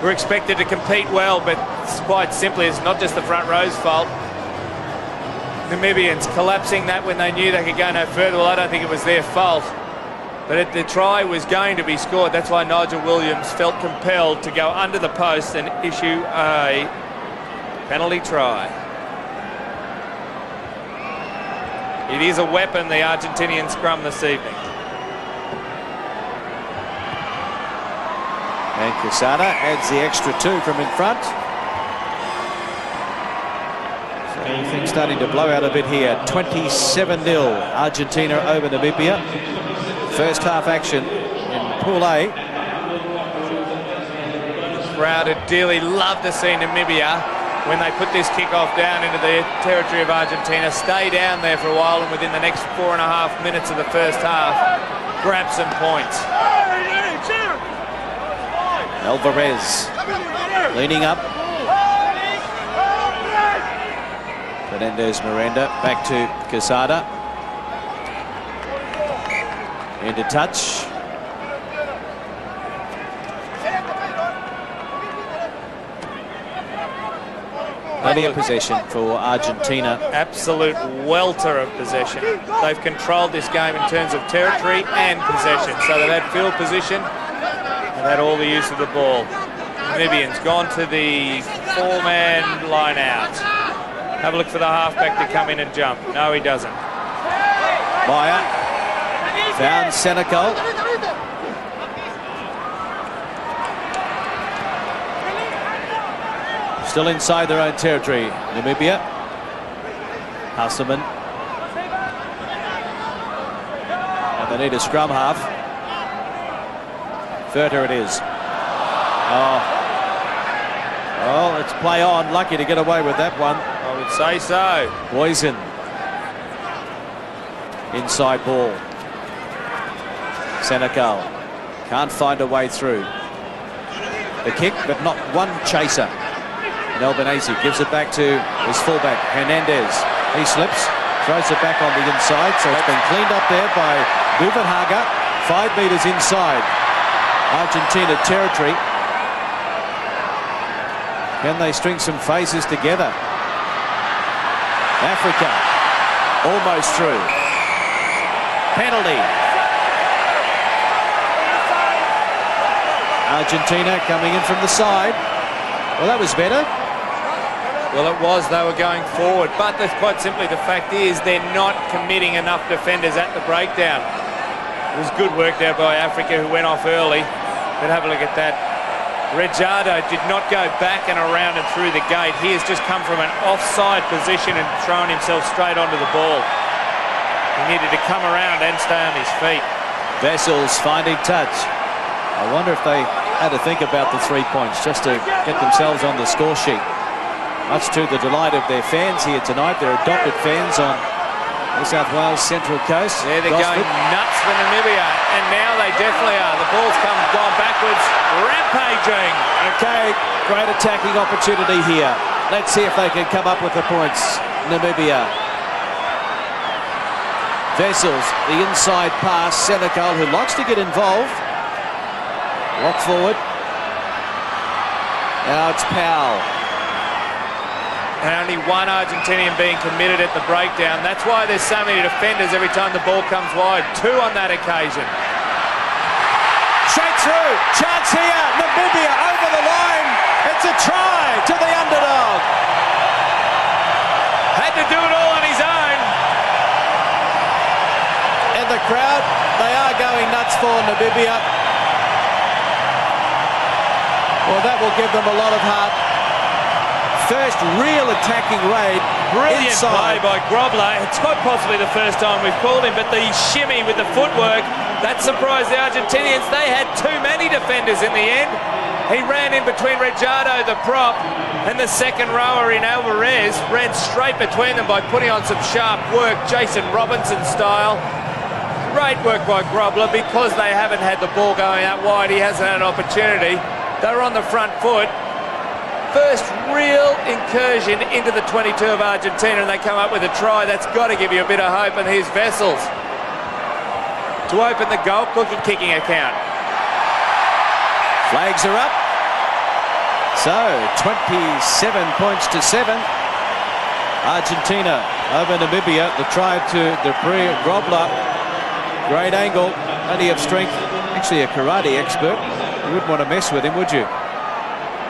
We're expected to compete well, but it's quite simply, it's not just the front row's fault. Namibians collapsing that when they knew they could go no further. Well, I don't think it was their fault. But the try was going to be scored. That's why Nigel Williams felt compelled to go under the post and issue a penalty try. It is a weapon, the Argentinian scrum this evening. And Quesada adds the extra 2 from in front. So everything's starting to blow out a bit here. 27-0, Argentina over Namibia. First half action in Pool A. Crowd would dearly love to see Namibia when they put this kick-off down into the territory of Argentina, stay down there for a while, and within the next 4.5 minutes of the first half, grab some points. Alvarez leaning up. Fernandez Miranda back to Quesada. Into touch. Plenty of possession for Argentina. Absolute welter of possession. They've controlled this game in terms of territory and possession. So they've had field position and had all the use of the ball. Namibians gone to the 4-man line out. Have a look for the halfback to come in and jump. No, he doesn't. Meyer found Senegal. Still inside their own territory, Namibia. Hasselman. And they need a scrum half. Furter it is. Oh, let's play on. Lucky to get away with that one. I would say so. Poison. Inside ball. Senegal can't find a way through. The kick, but not one chaser. And Albanese gives it back to his fullback, Hernandez. He slips, throws it back on the inside, so it's been cleaned up there by Buvenhagen. 5 metres inside Argentina territory. Can they string some phases together? Africa almost through. Penalty. Argentina coming in from the side. Well, that was better. Well, it was. They were going forward. But quite simply, the fact is they're not committing enough defenders at the breakdown. It was good work there by Africa, who went off early. But have a look at that. Rejardo did not go back and around and through the gate. He has just come from an offside position and thrown himself straight onto the ball. He needed to come around and stay on his feet. Vessels finding touch. I wonder if they had to think about the 3 points just to get themselves on the score sheet. Much to the delight of their fans here tonight. They're adopted fans on New South Wales Central Coast. Yeah, they're going nuts for Namibia, and now they definitely are. The ball's gone backwards, rampaging. Okay, great attacking opportunity here. Let's see if they can come up with the points. Namibia. Vessels, the inside pass. Senegal, who likes to get involved. Lock forward. Now it's Powell. And only one Argentinian being committed at the breakdown. That's why there's so many defenders every time the ball comes wide. 2 on that occasion. Straight through. Chance here. Namibia over the line. It's a try to the underdog. Had to do it all on his own. And the crowd, they are going nuts for Namibia. Well, that will give them a lot of heart. First real attacking raid. Brilliant inside. play by Grobler. It's quite possibly the first time we've called him, but the shimmy with the footwork, that surprised the Argentinians. They had too many defenders in the end. He ran in between Rejardo, the prop, and the second rower in Alvarez. Ran straight between them by putting on some sharp work, Jason Robinson style. Great work by Grobler. Because they haven't had the ball going out wide, he hasn't had an opportunity. They're on the front foot. First real incursion into the 22 of Argentina, and they come up with a try. That's got to give you a bit of hope. And here's Vessels to open the goal kicking account. Flags are up. So 27 points to 7. Argentina over Namibia. The try to Dupree. Grobler. Great angle. Plenty of strength. Actually a karate expert. You wouldn't want to mess with him, would you?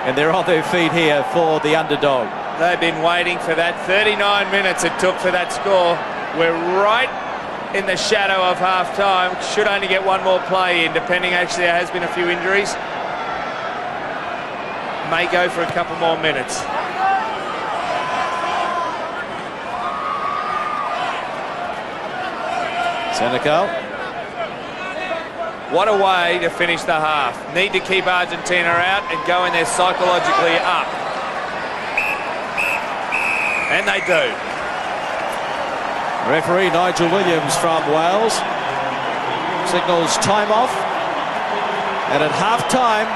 And they're on their feet here for the underdog. They've been waiting for that. 39 minutes it took for that score. We're right in the shadow of half-time. Should only get one more play in, depending. Actually, there has been a few injuries. May go for a couple more minutes. Senegal. What a way to finish the half. Need to keep Argentina out and go in there psychologically up. And they do. Referee Nigel Williams from Wales signals time off. And at half-time,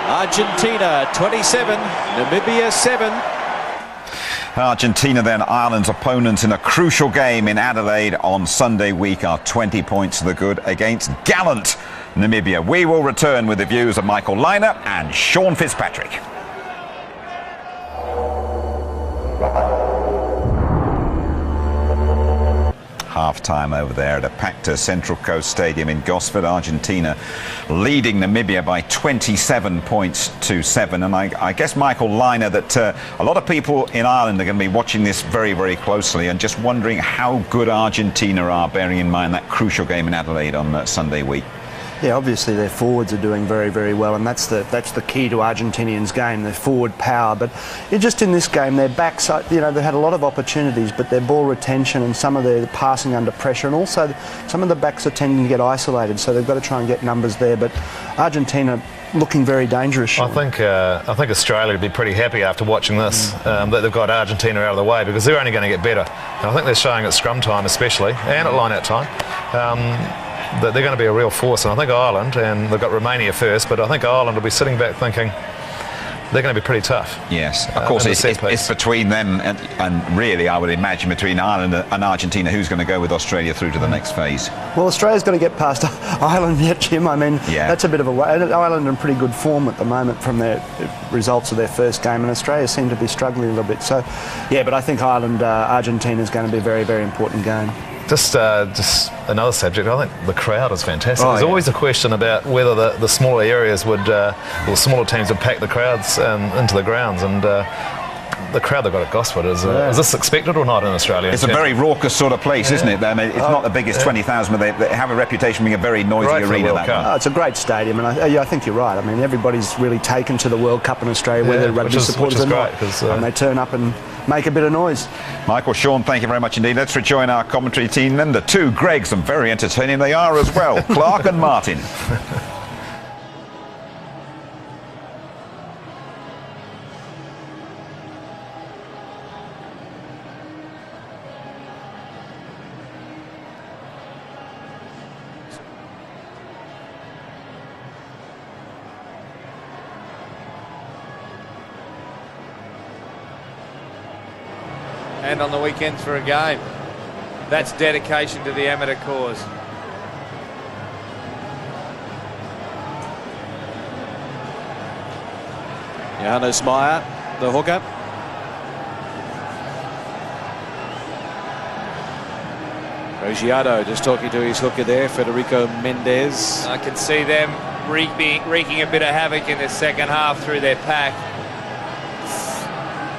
Argentina 27, Namibia 7. Argentina then, Ireland's opponents in a crucial game in Adelaide on Sunday week, are 20 points to the good against gallant Namibia. We will return with the views of Michael Lynagh and Sean Fitzpatrick. Half-time over there at a packed Central Coast Stadium in Gosford. Argentina leading Namibia by 27 points to 7. And I guess, Michael Lynagh, that a lot of people in Ireland are going to be watching this very, very closely and just wondering how good Argentina are, bearing in mind that crucial game in Adelaide on Sunday week. Yeah, obviously their forwards are doing very, very well, and that's the key to Argentinians' game, their forward power. But just in this game, their backs, you know, they had a lot of opportunities, but their ball retention and some of their passing under pressure, and also some of the backs are tending to get isolated, so they've got to try and get numbers there. But Argentina looking very dangerous, Sean. I think Australia would be pretty happy after watching this that they've got Argentina out of the way, because they're only going to get better. And I think they're showing at scrum time especially, and at line-out time, that they're going to be a real force. And I think Ireland, and they've got Romania first, but I think Ireland will be sitting back thinking they're going to be pretty tough. Yes, of course, it's between them and really, I would imagine, between Ireland and Argentina, who's going to go with Australia through to the next phase. Well, Australia's got to get past Ireland yet, Jim. I mean, yeah, that's a bit of a way. Ireland are in pretty good form at the moment from their results of their first game, and Australia seem to be struggling a little bit. So, yeah, but I think Argentina is going to be a very, very important game. Just another subject. I think the crowd is fantastic. There's yeah. always a question about whether the smaller areas would, or smaller teams would pack the crowds into the grounds, and the crowd they've got at Gosford is this expected or not in Australia? It's a very raucous sort of place, isn't it? I mean, it's not the biggest 20,000, but they have a reputation being a very noisy arena. It's a great stadium, and I think you're right. I mean, everybody's really taken to the World Cup in Australia, whether rugby supporters or not, and they turn up and make a bit of noise. Michael, Sean, thank you very much indeed. Let's rejoin our commentary team then. The two Gregs, and very entertaining they are as well, Clark and Martin. And on the weekends for a game. That's dedication to the amateur cause. Johannes Meyer, the hooker. Ruggiado just talking to his hooker there, Federico Mendes. I can see them wreaking a bit of havoc in the second half through their pack.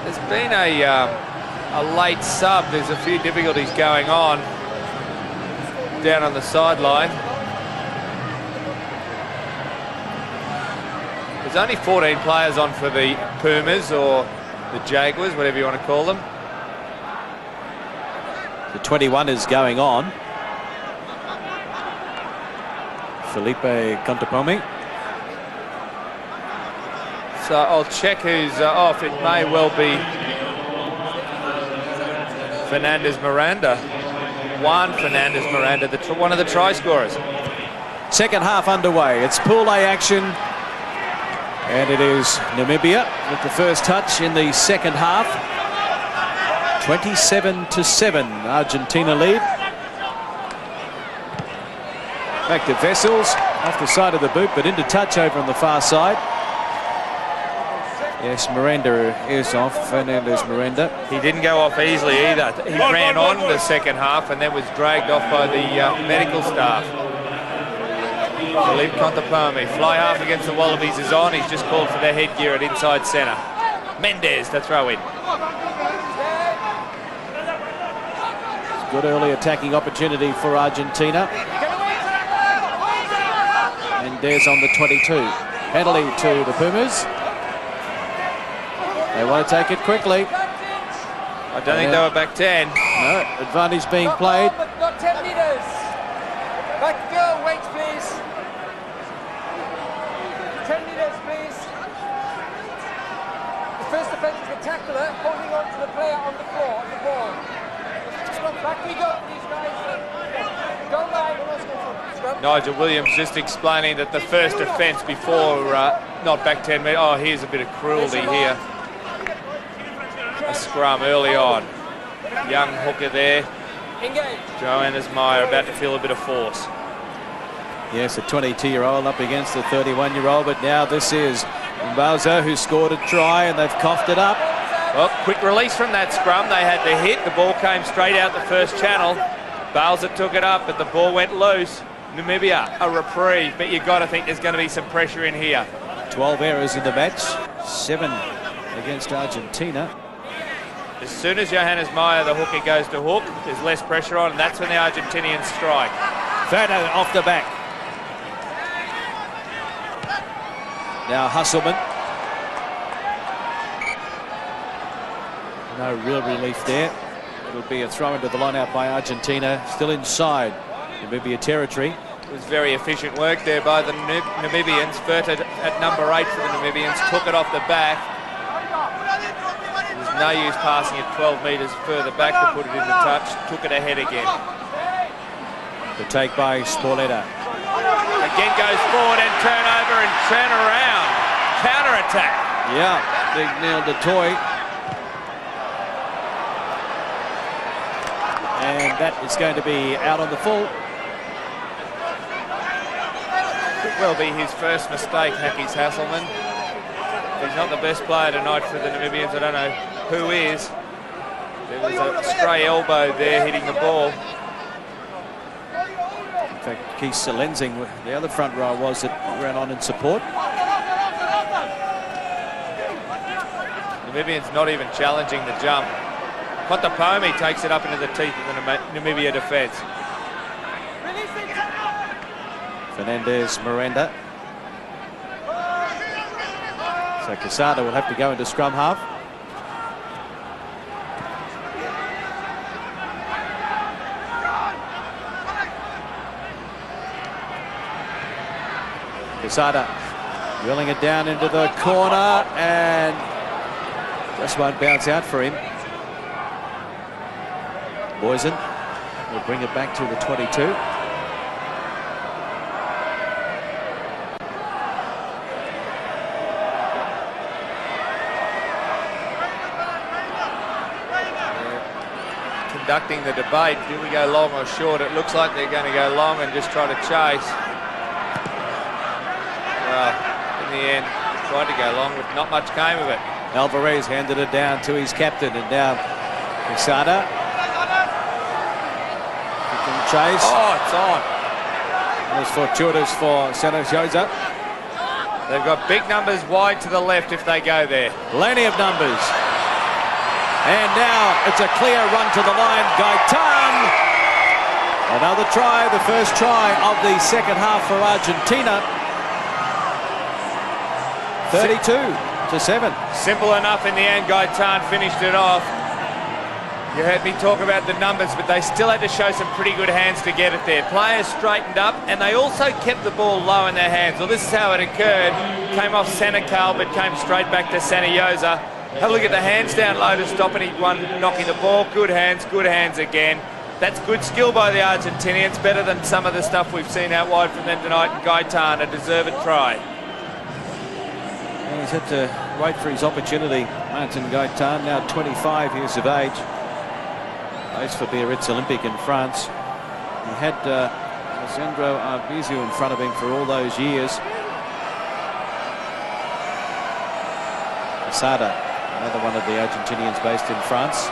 There's been a late sub. There's a few difficulties going on down on the sideline. There's only 14 players on for the Pumas, or the Jaguars, whatever you want to call them. The 21 is going on. Felipe Contepomi. So I'll check who's off. It may well be Fernandez Miranda. Juan Fernandez Miranda, one of the try scorers. Second half underway. It's pool A action. And it is Namibia with the first touch in the second half. 27-7, Argentina lead. Back to Vessels, off the side of the boot, but into touch over on the far side. Yes, Miranda is off, Fernandez Miranda. He didn't go off easily either. He ran on the second half and then was dragged off by the medical staff. Felipe Contepomi, fly half against the Wallabies is on. He's just called for their headgear at inside centre. Mendes to throw in. Good early attacking opportunity for Argentina. Mendes on the 22. Penalty to the Pumas. They want to take it quickly. I don't think they were back 10. No, advantage being played. Got 10 metres. Back go, wait please. 10 metres please. The first defence is the tackler holding on to the player on the floor, on the ball. Back we go, these guys. Go back. Nigel Williams just explaining that the first offence before, not back 10 metres. Oh, here's a bit of cruelty here. A scrum early on. Young hooker there. Engage. Johannes Meyer about to feel a bit of force. Yes, a 22-year-old up against a 31-year-old, but now this is Bowser, who scored a try, and they've coughed it up. Well, quick release from that scrum. They had the hit. The ball came straight out the first channel. Bowser took it up, but the ball went loose. Namibia, a reprieve, but you've got to think there's going to be some pressure in here. 12 errors in the match, 7 against Argentina. As soon as Johannes Meyer, the hooker, goes to hook, there's less pressure on, and that's when the Argentinians strike. Fano off the back. Now Husselman. No real relief there. It'll be a throw into the line out by Argentina, still inside Namibia territory. It was very efficient work there by the Namibians. Furta at number 8 for the Namibians, took it off the back. There's no use passing it 12 metres further back to put it into touch. Took it ahead again. The take by Sporletta. Again goes forward and turnover and turn around. Counter-attack. Yeah, big Neil de Toy. And that is going to be out on the full. Could well be his first mistake, Hackis Hasselman. He's not the best player tonight for the Namibians. I don't know who is. There was a stray elbow there hitting the ball. In fact, Keith Selenzing, the other front row, was that ran on in support. Namibians not even challenging the jump. Potapomi takes it up into the teeth of the Namibia defence. Fernandez Miranda. So Quesada will have to go into scrum half. Quesada drilling it down into the corner and just won't bounce out for him. Boysen will bring it back to the 22. Conducting the debate, do we go long or short? It looks like they're going to go long and just try to chase. Well, in the end, tried to go long, but not much came of it. Alvarez handed it down to his captain, and now Quesada. He can chase. Oh, it's on. It was fortuitous for Santa Rosa. They've got big numbers wide to the left if they go there. Plenty of numbers. And now it's a clear run to the line. Gaitan. Another try, the first try of the second half for Argentina. 32-7. Simple enough in the end. Gaitan finished it off. You heard me talk about the numbers, but they still had to show some pretty good hands to get it there. Players straightened up, and they also kept the ball low in their hands. Well, this is how it occurred. Came off Senecal, but came straight back to Santa Rosa. Have a look at the hands down low to stop anyone knocking the ball. Good hands again. That's good skill by the Argentinians, better than some of the stuff we've seen out wide from them tonight. And Gaitan, a deserved try. He's had to wait for his opportunity. Martin Gaitan, now 25 years of age. Plays for Biarritz Olympique in France. He had Alessandro Arbizu in front of him for all those years. Quesada, another one of the Argentinians based in France.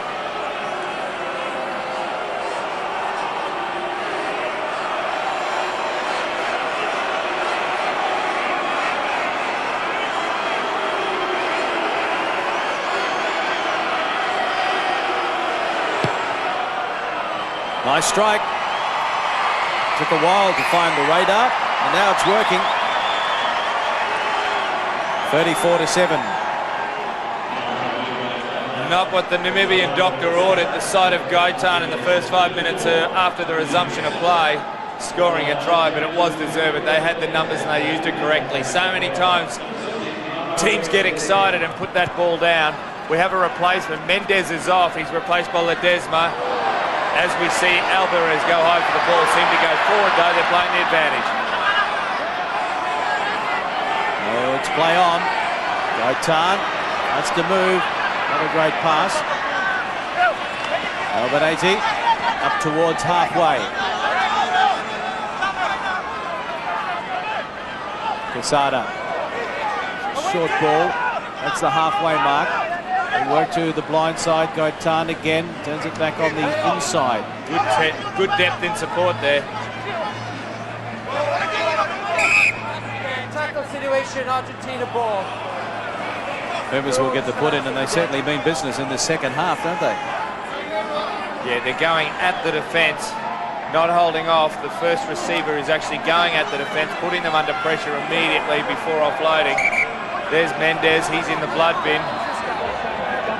Nice strike. Took a while to find the radar, and now it's working. 34-7. Not what the Namibian doctor ordered. The sight of Gaitan in the first 5 minutes after the resumption of play, scoring a try, but it was deserved. They had the numbers and they used it correctly. So many times teams get excited and put that ball down. We have a replacement. Mendes is off. He's replaced by Ledesma. As we see Alvarez go high for the ball, seem to go forward though. They're playing the advantage. Oh, it's play on. Gaetan wants to move. Not a great pass. Albanese up towards halfway. Quesada. Short ball. That's the halfway mark. They work to the blind side. Gaetan again turns it back on the inside. Good depth in support there. Tackle situation, Argentina ball. Pumas will get the put in, and they certainly mean business in the second half, don't they? Yeah, they're going at the defence, not holding off. The first receiver is actually going at the defence, putting them under pressure immediately before offloading. There's Mendes, he's in the blood bin.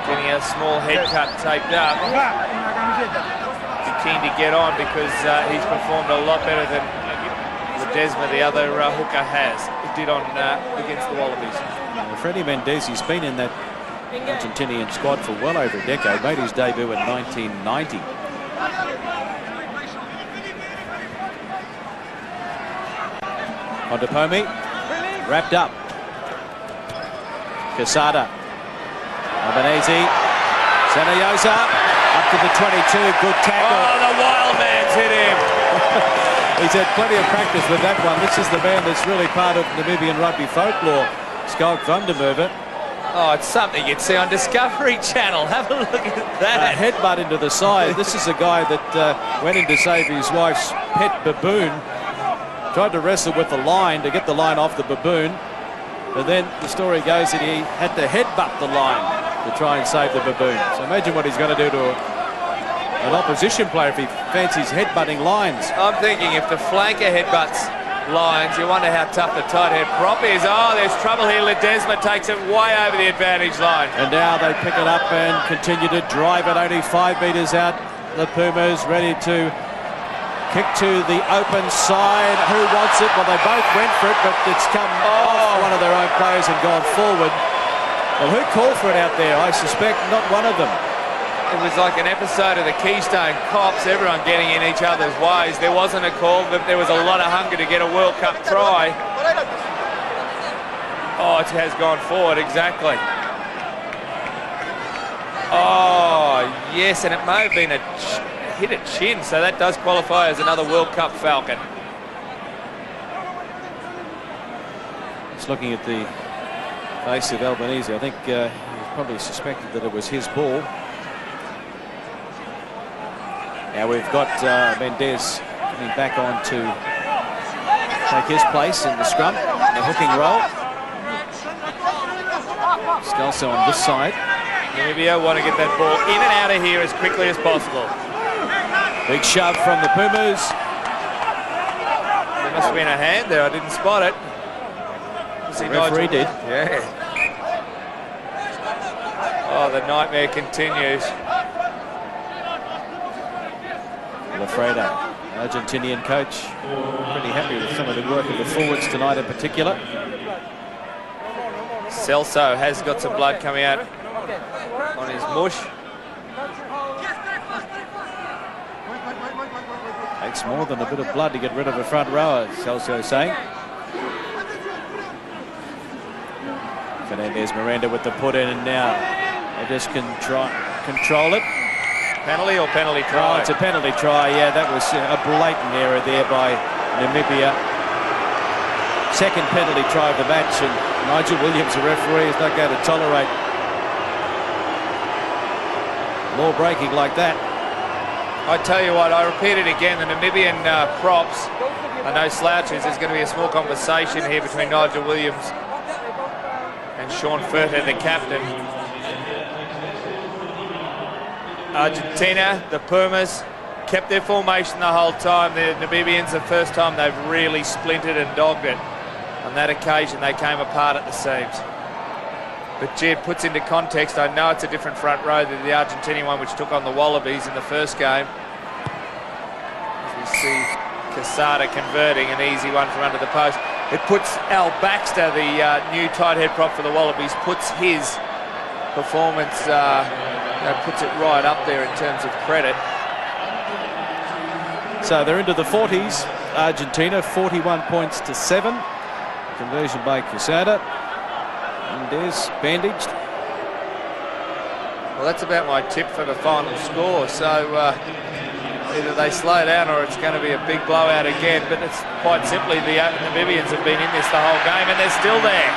Getting a small head cut taped up. Be keen to get on because he's performed a lot better than Ledesma, the other hooker, did on against the Wallabies. Freddie Mendes, he's been in that Argentinian squad for well over a decade. Made his debut in 1990. Ontopomi, wrapped up. Quesada. Albanese. Sanayosa up to the 22. Good tackle. Oh, the wild man's hit him. He's had plenty of practice with that one. This is the man that's really part of Namibian rugby folklore. Skulk Thundermover. Oh, it's something you'd see on Discovery Channel. Have a look at that. A headbutt into the side. This is a guy that went in to save his wife's pet baboon. Tried to wrestle with the line to get the line off the baboon. But then the story goes that he had to headbutt the line to try and save the baboon. So imagine what he's going to do to an opposition player if he fancies headbutting lines. I'm thinking if the flanker headbutts lines, you wonder how tough the tight head prop is. Oh, there's trouble here. Ledesma takes it way over the advantage line. And now they pick it up and continue to drive it only 5 metres out. The Pumas ready to kick to the open side. Who wants it? Well, they both went for it, but it's come off one of their own players and gone forward. Well, who called for it out there? I suspect not one of them. It was like an episode of the Keystone Cops, everyone getting in each other's ways. There wasn't a call, but there was a lot of hunger to get a World Cup try. Oh, it has gone forward, exactly. Oh, yes, and it may have been hit a chin, so that does qualify as another World Cup Falcon. Just looking at the face of Albanese, I think he probably suspected that it was his ball. Now we've got Mendes coming back on to take his place in the scrum, the hooking roll. Scalzo on this side. Namibia want to get that ball in and out of here as quickly as possible. Big shove from the Pumas. There must have been a hand there, I didn't spot it. The referee did. Yeah. Oh, the nightmare continues. Lafreda, Argentinian coach, pretty happy with some of the work of the forwards tonight in particular. Celso has got some blood coming out on his mush. Takes more than a bit of blood to get rid of a front rower, Celso saying. Fernandez Miranda with the put in, and now they just can control it. Penalty or penalty try? Oh, it's a penalty try, yeah. That was a blatant error there by Namibia. Second penalty try of the match, and Nigel Williams, the referee, is not going to tolerate more breaking like that. I tell you what, I repeat it again, the Namibian props are no slouches. There's going to be a small conversation here between Nigel Williams and Sean Furter, the captain. Argentina, the Pumas, kept their formation the whole time. The Namibians, the first time they've really splintered and dogged it. On that occasion, they came apart at the seams. But gee, it puts into context, I know it's a different front row than the Argentinian one which took on the Wallabies in the first game. As we see Quesada converting an easy one from under the post. It puts Al Baxter, the new tight head prop for the Wallabies, puts his performance puts it right up there in terms of credit. So they're into the 40s. Argentina 41 points to 7. Conversion by Quesada. And is bandaged. Well, that's about my tip for the final score. So either they slow down or it's going to be a big blowout again. But it's quite simply the Namibians have been in this the whole game and they're still there.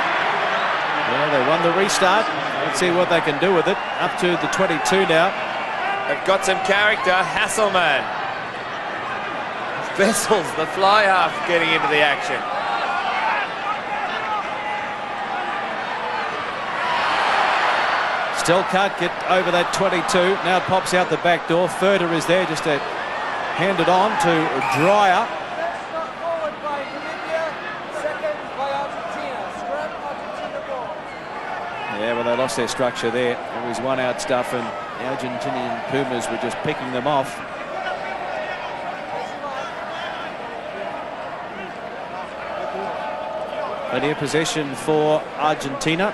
Well, they won the restart. Let's see what they can do with it. Up to the 22 now. They've got some character. Hasselman. Vessels, the fly half, getting into the action. Still can't get over that 22. Now it pops out the back door. Furter is there just to hand it on to Dreyer. Next not forward by Namibia, second by Argentina. Scrum, Argentina ball. Yeah, well, they lost their structure there. It was one out stuff and the Argentinian Pumas were just picking them off. Plenty of possession for Argentina.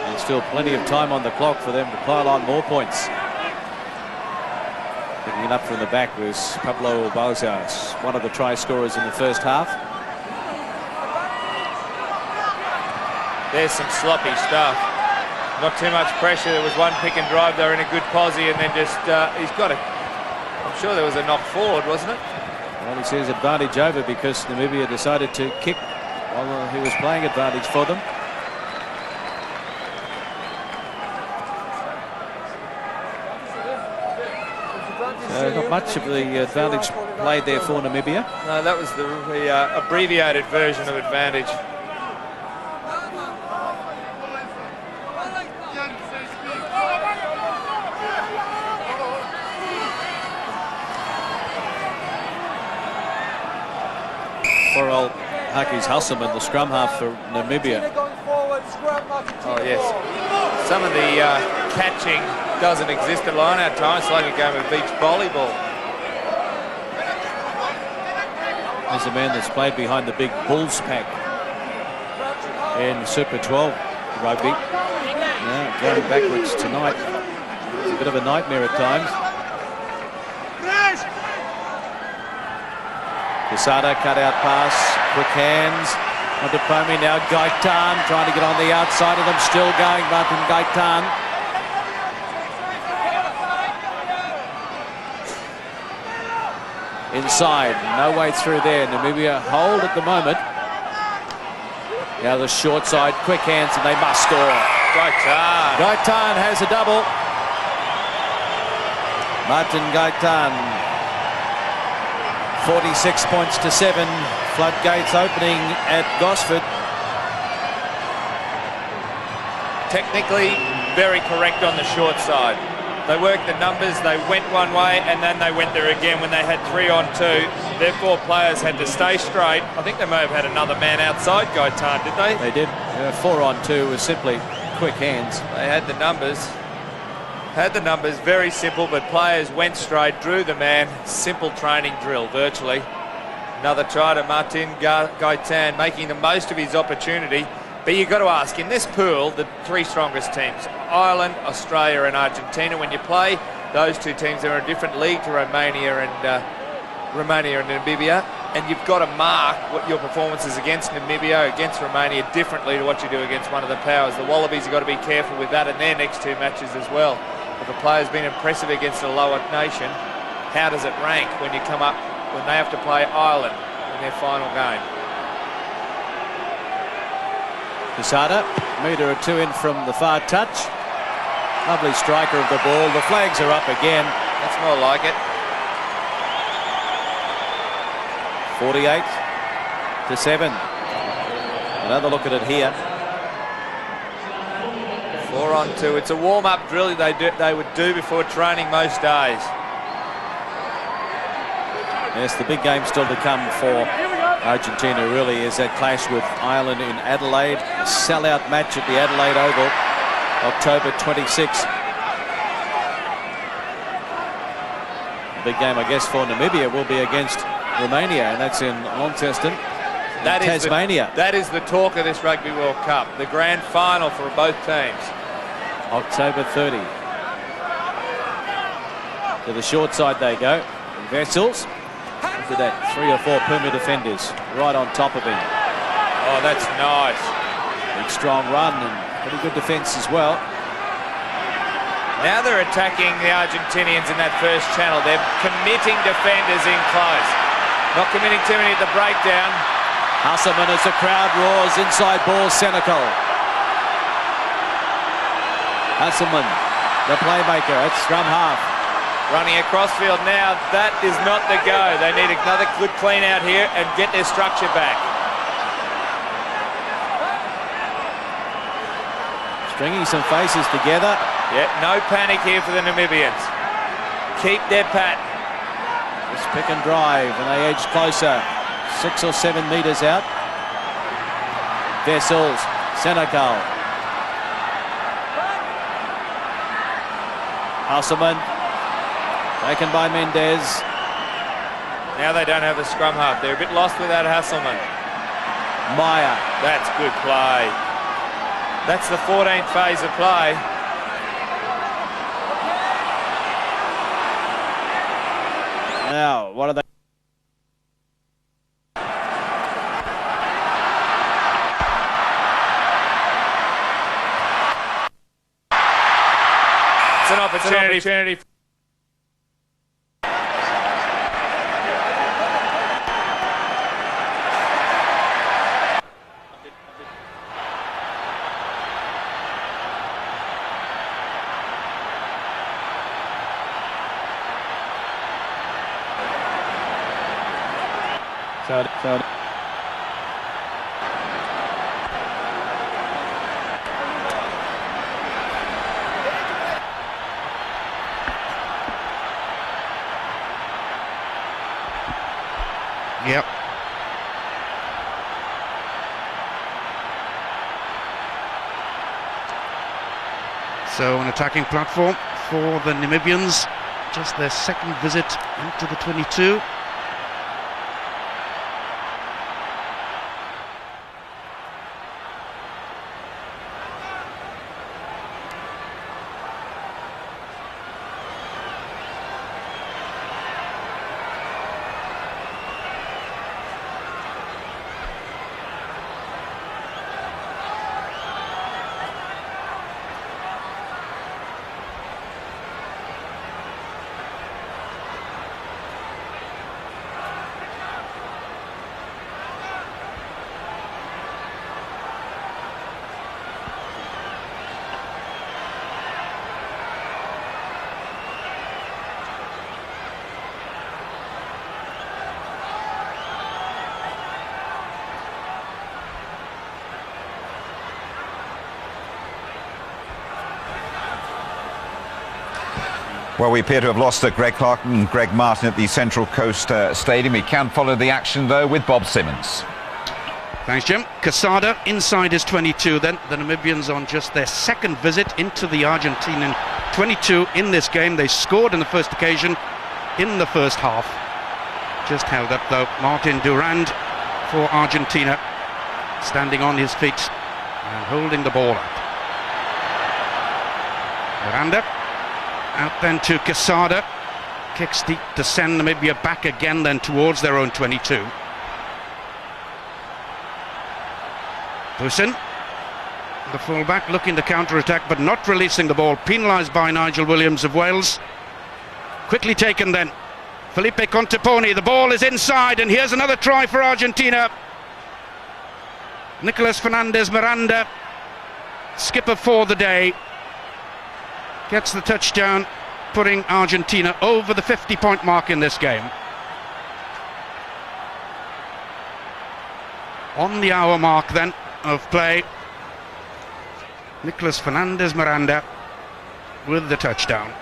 And still plenty of time on the clock for them to pile on more points. Picking it up from the back was Pablo Balzas, one of the try scorers in the first half. There's some sloppy stuff. Not too much pressure. There was one pick and drive. They were in a good posse and then just, he's got a, I'm sure there was a knock forward, wasn't it? Well, he says advantage over because Namibia decided to kick while he was playing advantage for them. So not much of the advantage played there for Namibia. No, that was the abbreviated version of advantage. For old Hakis Hasselman, the scrum half for Namibia. Oh yes, some of the catching doesn't exist at line-out time. It's like a game of beach volleyball. There's a man that's played behind the big Bulls pack in Super 12 rugby. Now going backwards tonight. It's a bit of a nightmare at times. Quesada cut out pass, quick hands onto Pomi. Now Gaitan trying to get on the outside of them, still going. Martin Gaitan. Inside, no way through there. Namibia hold at the moment. Now the short side, quick hands, and they must score. Gaitan. Gaitan has a double. Martin Gaitan. 46 points to 7. Floodgates opening at Gosford. Technically very correct on the short side. They worked the numbers, they went one way and then they went there again when they had 3 on 2. Therefore players had to stay straight. I think they may have had another man outside Gaitan, did they? They did. 4 on 2 was simply quick hands. They had the numbers. Very simple, but players went straight, drew the man. Simple training drill, virtually. Another try to Martin Gaitan, making the most of his opportunity. But you've got to ask, in this pool, the 3 strongest teams, Ireland, Australia and Argentina, when you play those 2 teams, they're in a different league to Romania and Namibia. And you've got to mark what your performances against Namibia, against Romania, differently to what you do against one of the powers. The Wallabies have got to be careful with that in their next 2 matches as well. If a player's been impressive against a lower nation, how does it rank when you come up, when they have to play Ireland in their final game? Quesada, metre or 2 in from the far touch. Lovely striker of the ball. The flags are up again. That's more like it. 48 to 7. Another look at it here. 4 on 2. It's a warm-up drill they would do before training most days. Yes, the big game still to come for Argentina really is that clash with Ireland in Adelaide. A sellout match at the Adelaide Oval, October 26th. The big game, I guess, for Namibia will be against Romania, and that's in Launceston. That is Tasmania. that is the talk of this Rugby World Cup, the grand final for both teams. October 30. To the short side they go. Vessels. Look at that, 3 or 4 Puma defenders right on top of him. Oh, that's nice. Big strong run and pretty good defence as well. Now they're attacking the Argentinians in that first channel. They're committing defenders in close. Not committing too many at the breakdown. Hasselman as the crowd roars, inside ball, Senecal. Hasselman, the playmaker at scrum half. Running across field now, that is not the go. They need another good clean out here and get their structure back. Stringing some faces together. Yeah, no panic here for the Namibians. Keep their pat. Just pick and drive, and they edge closer. 6 or 7 metres out. Vessels, Senecal. Hasselman, taken by Mendez. Now they don't have the scrum half. They're a bit lost without Hasselman. Meyer. That's good play. That's the 14th phase of play. Now, what are they? It's an opportunity. So Yep. So an attacking platform for the Namibians. Just their second visit into the 22. Well, we appear to have lost Greg Clark and Greg Martin at the Central Coast Stadium. We can follow the action, though, with Bob Simmons. Thanks, Jim. Quesada inside his 22 then. The Namibians on just their second visit into the Argentinian 22 in this game. They scored on the first occasion in the first half. Just held up, though. Martin Durand for Argentina, standing on his feet and holding the ball up. Miranda. Out then to Quesada. Kicks deep to send Namibia back again then towards their own 22. Bussen, the fullback, looking to counter-attack but not releasing the ball. Penalised by Nigel Williams of Wales. Quickly taken then. Felipe Conteponi, the ball is inside, and here's another try for Argentina. Nicolas Fernandez Miranda, skipper for the day, gets the touchdown, putting Argentina over the 50-point mark in this game. On the hour mark then of play, Nicolas Fernandez Miranda with the touchdown.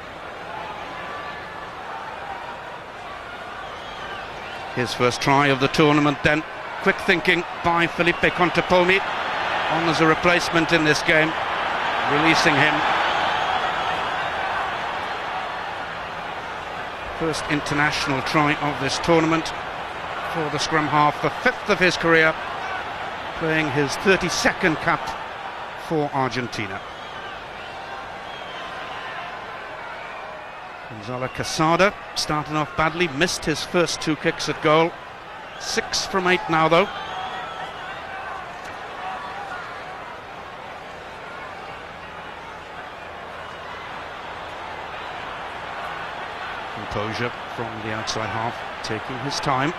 His first try of the tournament then. Quick thinking by Felipe Conteponi, on as a replacement in this game, releasing him. First international try of this tournament for the scrum half, the 5th of his career. playing his 32nd cap for Argentina. Gonzalo Quesada starting off badly, missed his first 2 kicks at goal. 6 from 8 now though. Composure from the outside half, taking his time.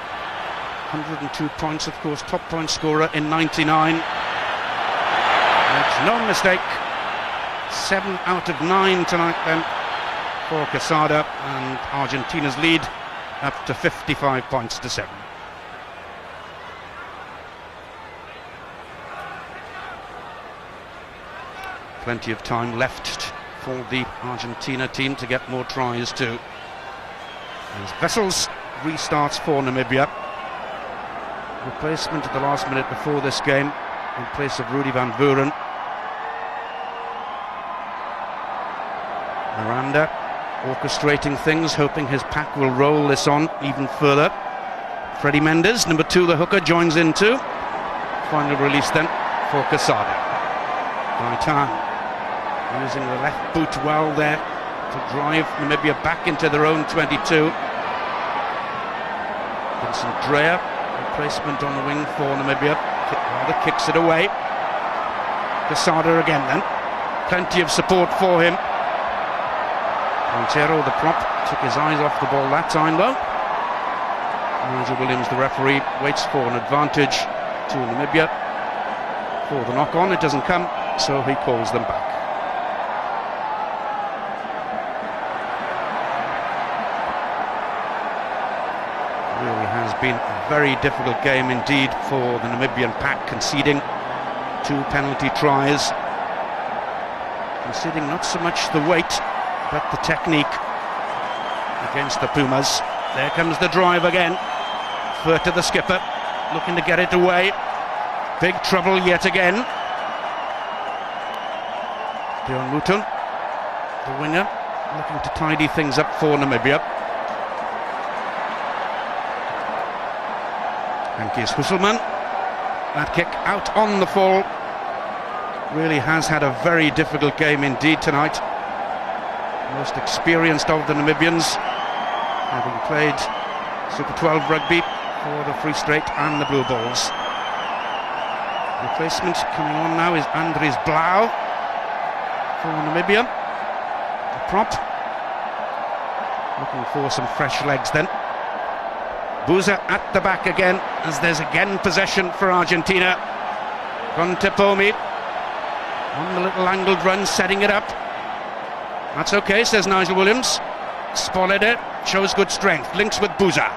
102 points, of course, top point scorer in 99. Makes no mistake. 7 out of 9 tonight then for Quesada, and Argentina's lead up to 55 points to 7. Plenty of time left for the Argentina team to get more tries too. As Vessels restarts for Namibia. Replacement at the last minute before this game in place of Rudy van Buren. Miranda orchestrating things, hoping his pack will roll this on even further. Freddie Mendes, number 2, the hooker, joins in too. Final release then for Quesada. Gaetan using the left boot well there to drive Namibia back into their own 22. Vincent Dreyer, replacement on the wing for Namibia, rather kicks it away. Quesada again then, plenty of support for him. Montero, the prop, took his eyes off the ball that time though. Nigel Williams, the referee, waits for an advantage to Namibia for the knock-on. It doesn't come, so he calls them back. Really has been a very difficult game indeed for the Namibian pack, conceding 2 penalty tries. Conceding not so much the weight, but the technique against the Pumas. There comes the drive again. Furt to the skipper, looking to get it away. Big trouble yet again. Deon Mutun, the winger, looking to tidy things up for Namibia. Henkes Husselman. That kick out on the full. Really has had a very difficult game indeed tonight. Most experienced of the Namibians, having played Super 12 rugby for the Free State and the Blue Bulls. Replacement coming on now is Andries Blau for Namibia. The prop looking for some fresh legs then. Bouza at the back again, as there's again possession for Argentina. Contepomi on the little angled run, setting it up. That's okay, says Nigel Williams. Spotted it, shows good strength, links with Bouza.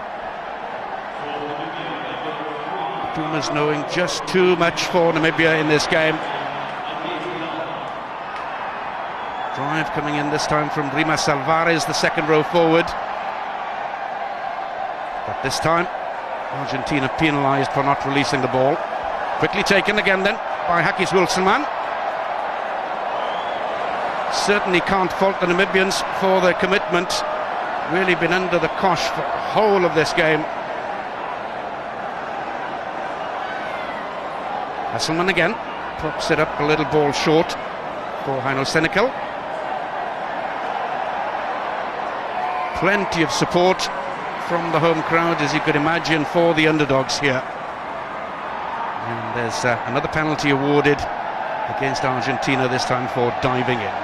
Pumas knowing just too much for Namibia in this game. Drive coming in this time from Rimas Alvarez, the second row forward. But this time, Argentina penalised for not releasing the ball. Quickly taken again then by Hakis Wilselman. Certainly can't fault the Namibians for their commitment. Really been under the cosh for the whole of this game. Hasselman again pops it up a little ball short for Heino Senecal. Plenty of support from the home crowd, as you could imagine, for the underdogs here. And there's another penalty awarded against Argentina, this time for diving in.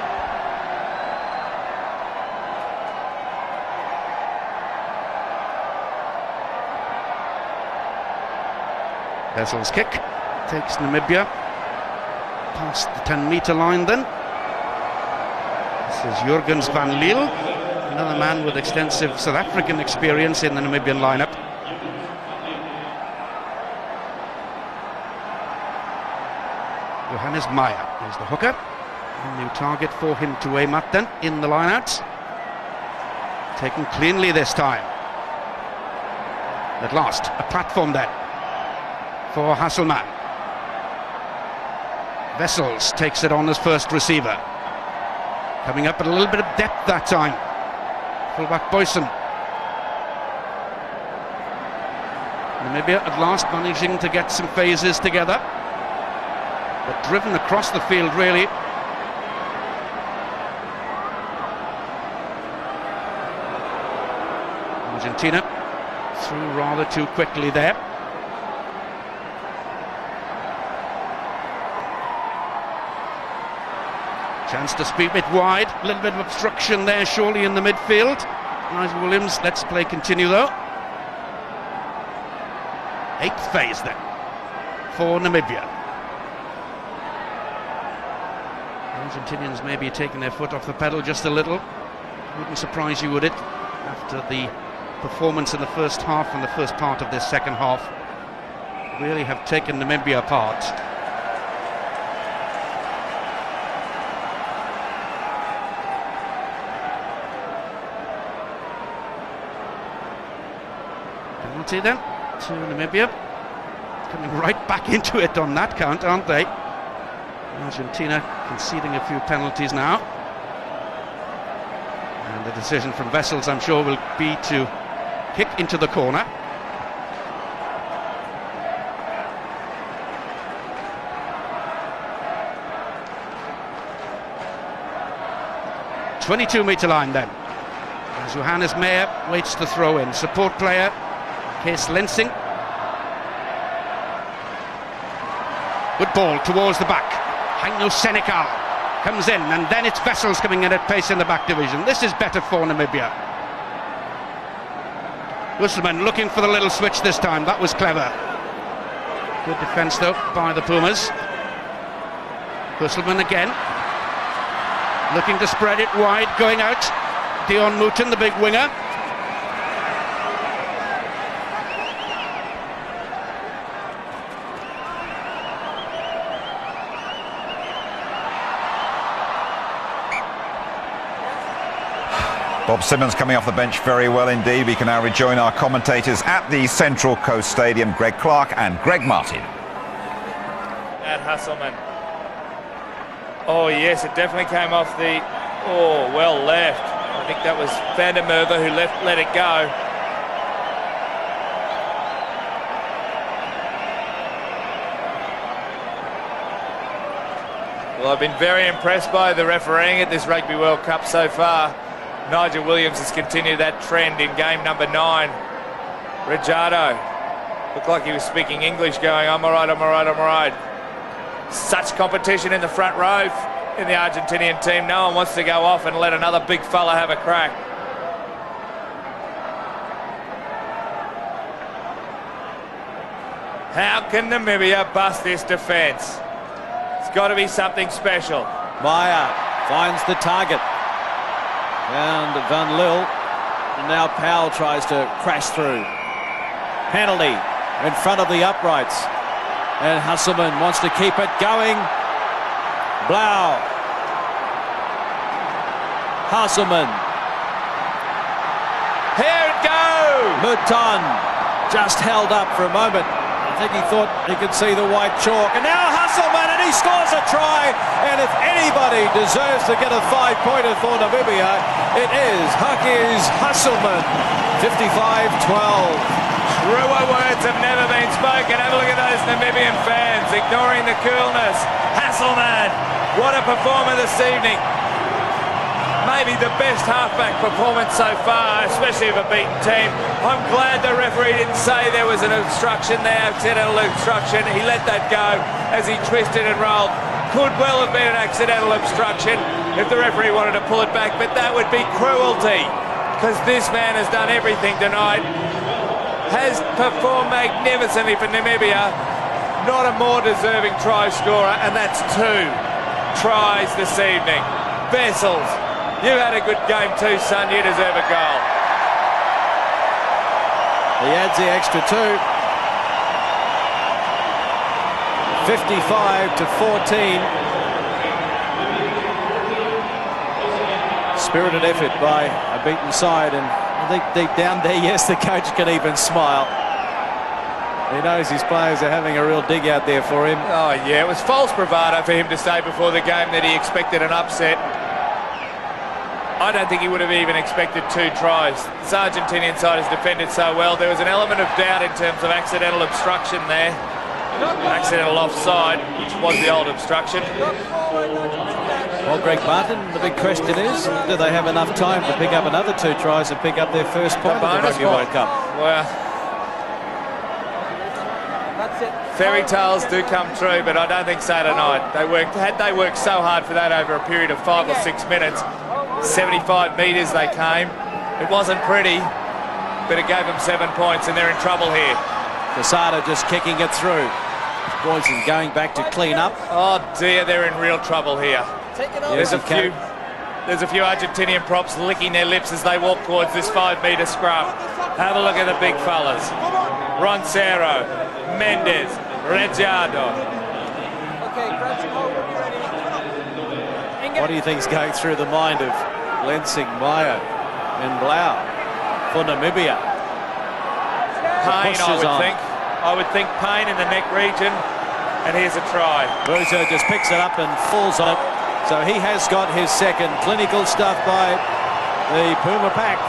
Vessel's kick takes Namibia past the 10-metre line then. This is Jurgens van Liel, another man with extensive South African experience in the Namibian lineup. Johannes Meyer is the hooker. A new target for him to aim at then in the lineouts. Taken cleanly this time. At last, a platform then for Hasselman. Vessels takes it on as first receiver. Coming up at a little bit of depth that time. Fullback Boyson. Namibia at last managing to get some phases together. but driven across the field really. Argentina through rather too quickly there. Chance to speed it wide, a little bit of obstruction there surely in the midfield. Nigel Williams lets play continue though. 8th phase then for Namibia. Argentinians maybe taking their foot off the pedal just a little. Wouldn't surprise you, would it? After the performance in the first half and the first part of this second half, really have taken Namibia apart. Penalty then to Namibia, coming right back into it on that count, aren't they? Argentina conceding a few penalties now, and the decision from Wessels, I'm sure, will be to kick into the corner. "22-metre line then, as Johannes Meyer waits to throw in. Support player Kees Lensing. Good ball towards the back. Heino Senecal comes in, and then it's Wessels coming in at pace in the back division. This is better for Namibia. Gusselman looking for the little switch this time. That was clever. Good defence though by the Pumas. Gusselman again, looking to spread it wide, going out. Dion Mouton, the big winger. Bob Simmons coming off the bench very well indeed. We can now rejoin our commentators at the Central Coast Stadium, Greg Clark and Greg Martin. At Hasselman. Oh yes, it definitely came off the... Oh, well left. I think that was Van der Merwe who let it go. Well, I've been very impressed by the refereeing at this Rugby World Cup so far. Nigel Williams has continued that trend in game number 9. Rajado looked like he was speaking English, going, I'm all right, I'm all right, I'm all right. Such competition in the front row in the Argentinian team. No one wants to go off and let another big fella have a crack. How can Namibia bust this defence? It's got to be something special. Meyer finds the target. And Van Lille, and now Powell tries to crash through. Penalty in front of the uprights, and Hasselman wants to keep it going. Blau, Hasselman, Here it goes! Mouton just held up for a moment. I think he thought he could see the white chalk, and now Hasselman, and he scores a try. And if anybody deserves to get a 5-pointer for Namibia, it is Hakies Hasselman. 55-12. Truer words have never been spoken. Have a look at those Namibian fans ignoring the coolness. Hasselman, what a performer this evening. Maybe the best halfback performance so far, especially of a beaten team. I'm glad the referee didn't say there was an obstruction there, accidental obstruction. He let that go as he twisted and rolled. Could well have been an accidental obstruction if the referee wanted to pull it back, but that would be cruelty, because this man has done everything tonight. Has performed magnificently for Namibia. Not a more deserving try scorer, and that's 2 tries this evening. Wessels, you've had a good game too, son. You deserve a goal. He adds the extra 2. 55-14. Spirited effort by a beaten side, and I think deep down there, yes, the coach can even smile. He knows his players are having a real dig out there for him. Oh yeah, it was false bravado for him to say before the game that he expected an upset. I don't think he would have even expected 2 tries. This Argentinian side has defended so well. There was an element of doubt in terms of accidental obstruction there. Accidental offside, which was the old obstruction. Well, Greg Martin, the big question is, do they have enough time to pick up another 2 tries and pick up their first point of the Rugby World Cup? Well, fairy tales do come true, but I don't think so tonight. Had they worked so hard for that over a period of 5 or 6 minutes, 75 metres they came. It wasn't pretty, but it gave them 7 points, and they're in trouble here. Quesada just kicking it through. Boysen going back to clean up. Oh dear, they're in real trouble here. Yes, There's a few Argentinian props licking their lips as they walk towards this 5-metre scrum. Have a look at the big fellas. Roncero, Mendes, Reggiado. What do you think is going through the mind of Lensing, Meyer and Blau for Namibia? Pain, I would think pain in the neck region, and here's a try. Burzo just picks it up and falls on it. So he has got his second. Clinical stuff by the Puma pack.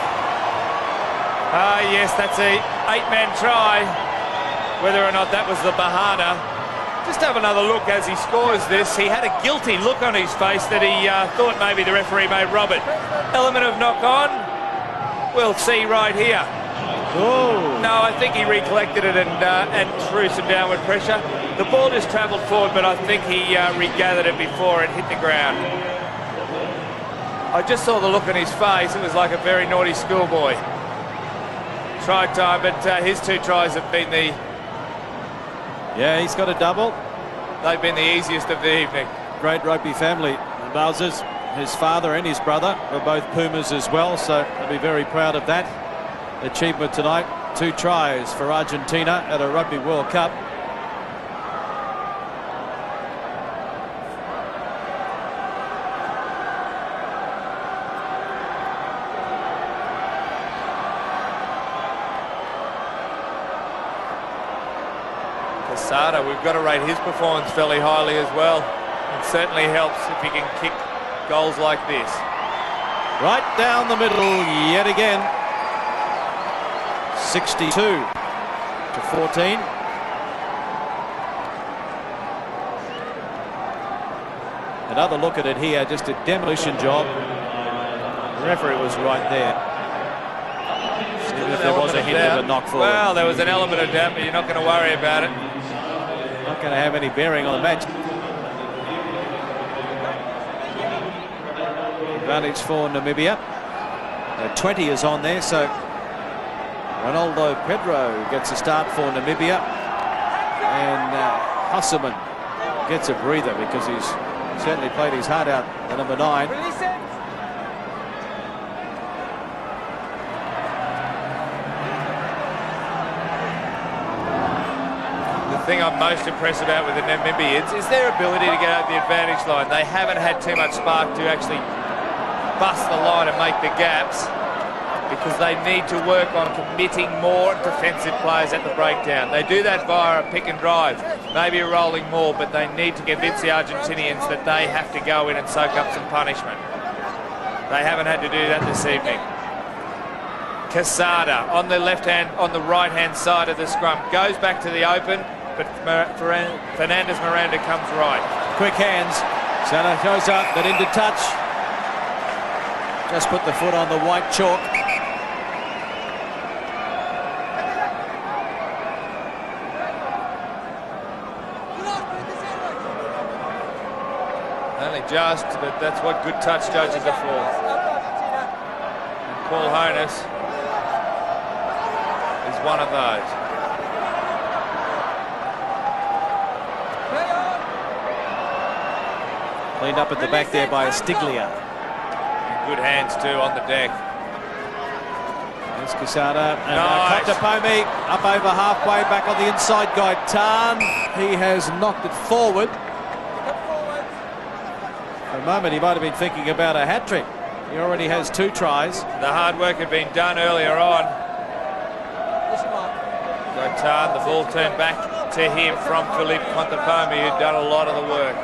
Ah, yes, that's a 8-man try. Whether or not that was the Bahana. Just have another look as he scores this. He had a guilty look on his face that he thought maybe the referee may rob it. Element of knock-on. We'll see right here. Oh. No, I think he recollected it and threw some downward pressure. The ball just travelled forward, but I think he regathered it before it hit the ground. I just saw the look on his face. It was like a very naughty schoolboy. Try time, but his 2 tries have been the... Yeah, he's got a double. They've been the easiest of the evening. Great rugby family. Bowsers, his father and his brother were both Pumas as well, so they'll be very proud of that achievement tonight. 2 tries for Argentina at a Rugby World Cup. Quesada, we've got to rate his performance fairly highly as well. It certainly helps if he can kick goals like this. Right down the middle yet again. 62 to 14. Another look at it here, just a demolition job. The referee was right there. Even if there was a hint of a knock forward. Well, there was an element of doubt, but you're not going to worry about it. Not going to have any bearing on the match. Advantage for Namibia. 20 is on there, so Ronaldo Pedro gets a start for Namibia, and Husserman gets a breather because he's certainly played his heart out at number 9. The thing I'm most impressed about with the Namibians is their ability to get over the advantage line. They haven't had too much spark to actually bust the line and make the gaps, because they need to work on committing more defensive players at the breakdown. They do that via a pick and drive, maybe a rolling maul, but they need to convince the Argentinians that they have to go in and soak up some punishment. They haven't had to do that this evening. Quesada on the on the right-hand side of the scrum, goes back to the open, but Fernandez Miranda comes right. Quick hands. Sana goes up, but into touch. Just put the foot on the white chalk. Only just, but that's what good touch judges are for. And Paul Honus is one of those. Cleaned up at the back there by Estiglia. Good hands too on the deck. There's Quesada and nice. Kotapomi up over halfway, back on the inside guy Tan. He has knocked it forward. For a moment he might have been thinking about a hat-trick. He already has 2 tries. The hard work had been done earlier on. Tan, the ball turned back to him from Philippe Contepomi, who'd done a lot of the work.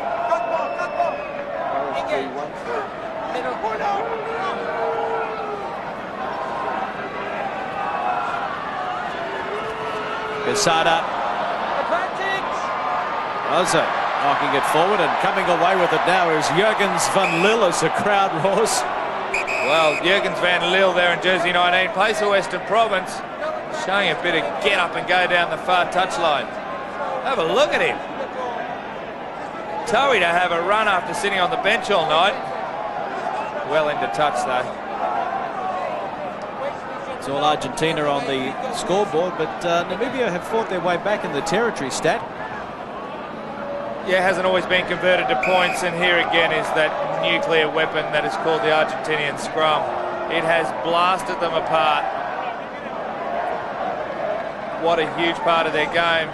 Quesada Ozo knocking it forward, and coming away with it now is Jurgens van Lille as the crowd roars. Well, Jurgens van Lille there in jersey 19 plays for Western Province, showing a bit of get up and go down the far touchline. Have a look at him. Toey to have a run after sitting on the bench all night. Well into touch though. It's all Argentina on the scoreboard, but Namibia have fought their way back in the territory stat. Yeah, hasn't always been converted to points, and here again is that nuclear weapon that is called the Argentinian scrum. It has blasted them apart. What a huge part of their game.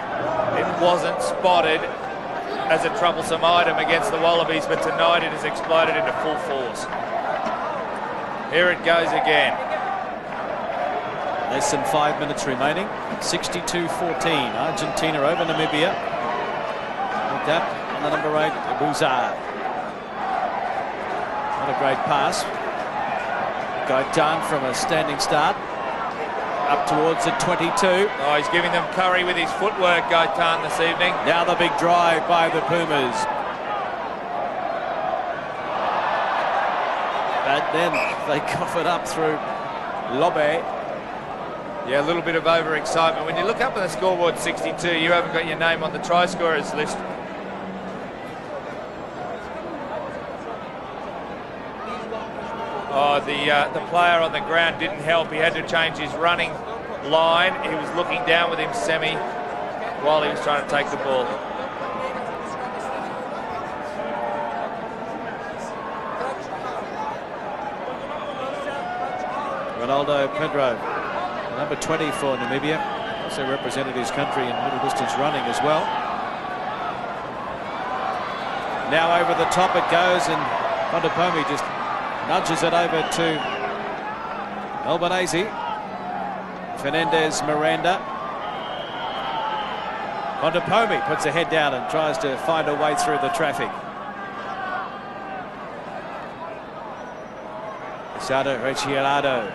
It wasn't spotted as a troublesome item against the Wallabies, but tonight it has exploded into full force. Here it goes again. Less than 5 minutes remaining. 62-14. Argentina over Namibia. Looked up on the number 8, Buzard. What a great pass. Gaitan from a standing start. Up towards the 22. Oh, he's giving them curry with his footwork, Gaitan, this evening. Now the big drive by the Pumas. But then they cough it up through Lobe. Yeah, a little bit of overexcitement. When you look up on the scoreboard 62, you haven't got your name on the try scorers list. Oh, the player on the ground didn't help. He had to change his running line. He was looking down with him semi while he was trying to take the ball. Ronaldo Pedro, number 20 for Namibia, also represented his country in middle distance running as well. Now over the top it goes, and Fondapomi just nudges it over to Albanese. Fernandez Miranda. Fondapomi puts her head down and tries to find her way through the traffic. Sada Rechielado.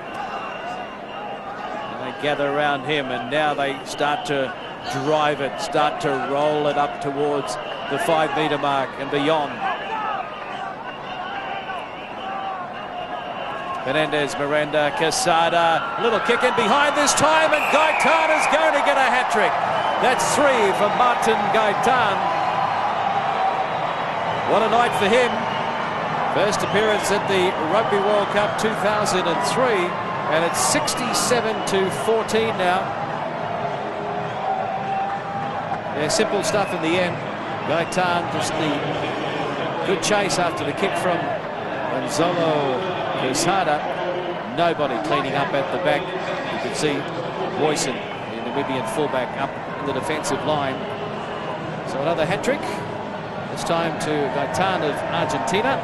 And they gather around him, and now they start to drive it, start to roll it up towards the 5 metre mark and beyond. Fernandez, Miranda, Quesada, little kick in behind this time, and Gaitan is going to get a hat-trick. That's 3 for Martin Gaitan. What a night for him. First appearance at the Rugby World Cup 2003, and it's 67-14 now. Yeah, simple stuff in the end. Gaitan just the good chase after the kick from Gonzalo Quesada. Nobody cleaning up at the back. You can see Boyson, the Namibian fullback, up in the defensive line. So another hat-trick. This time to Gaitan of Argentina.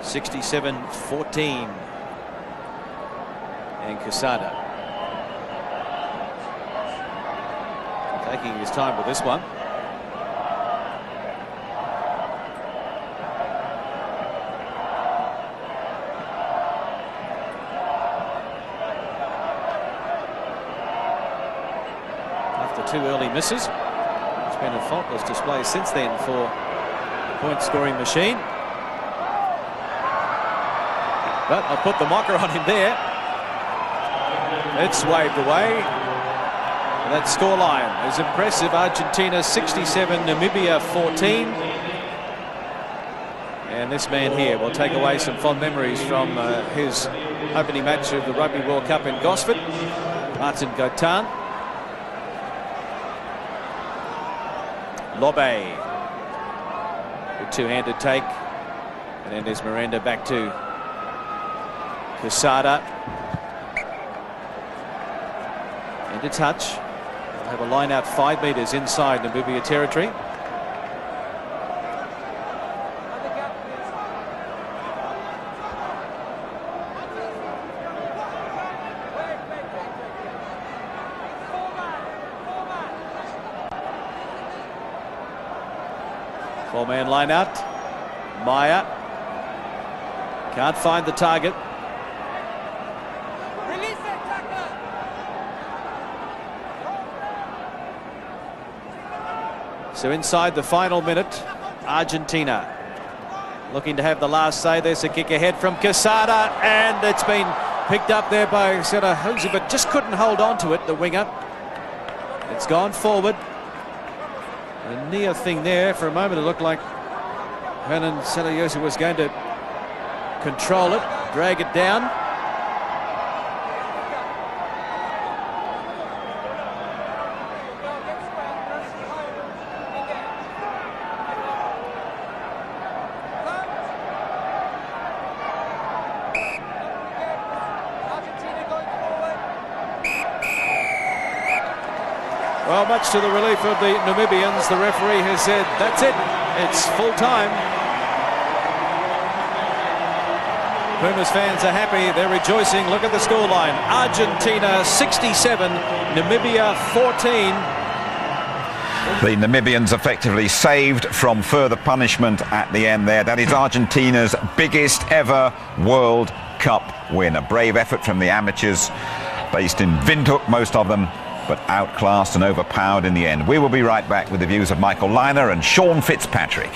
67-14. And Quesada taking his time with this one. After 2 early misses, it's been a faultless display since then for the point-scoring machine. But I'll put the mocker on him there. It's waved away. That scoreline is impressive. Argentina 67, Namibia 14. And this man here will take away some fond memories from his opening match of the Rugby World Cup in Gosford. Martin Gaitan. Lobe. Good two-handed take. And then there's Miranda back to Quesada. Into touch. They'll have a line out 5 metres inside Namibia territory. Four-man line out. Maya can't find the target. So inside the final minute, Argentina looking to have the last say. There's a kick ahead from Quesada, and it's been picked up there by Sarahosi, but just couldn't hold on to it, the winger. It's gone forward. A near thing there. For a moment it looked like Hernan Sarahosi was going to control it, drag it down. Well, much to the relief of the Namibians, the referee has said, that's it, it's full time. Pumas fans are happy, they're rejoicing. Look at the scoreline. Argentina 67, Namibia 14. The Namibians effectively saved from further punishment at the end there. That is Argentina's biggest ever World Cup win. A brave effort from the amateurs, based in Windhoek, most of them, but outclassed and overpowered in the end. We will be right back with the views of Michael Liner and Sean Fitzpatrick.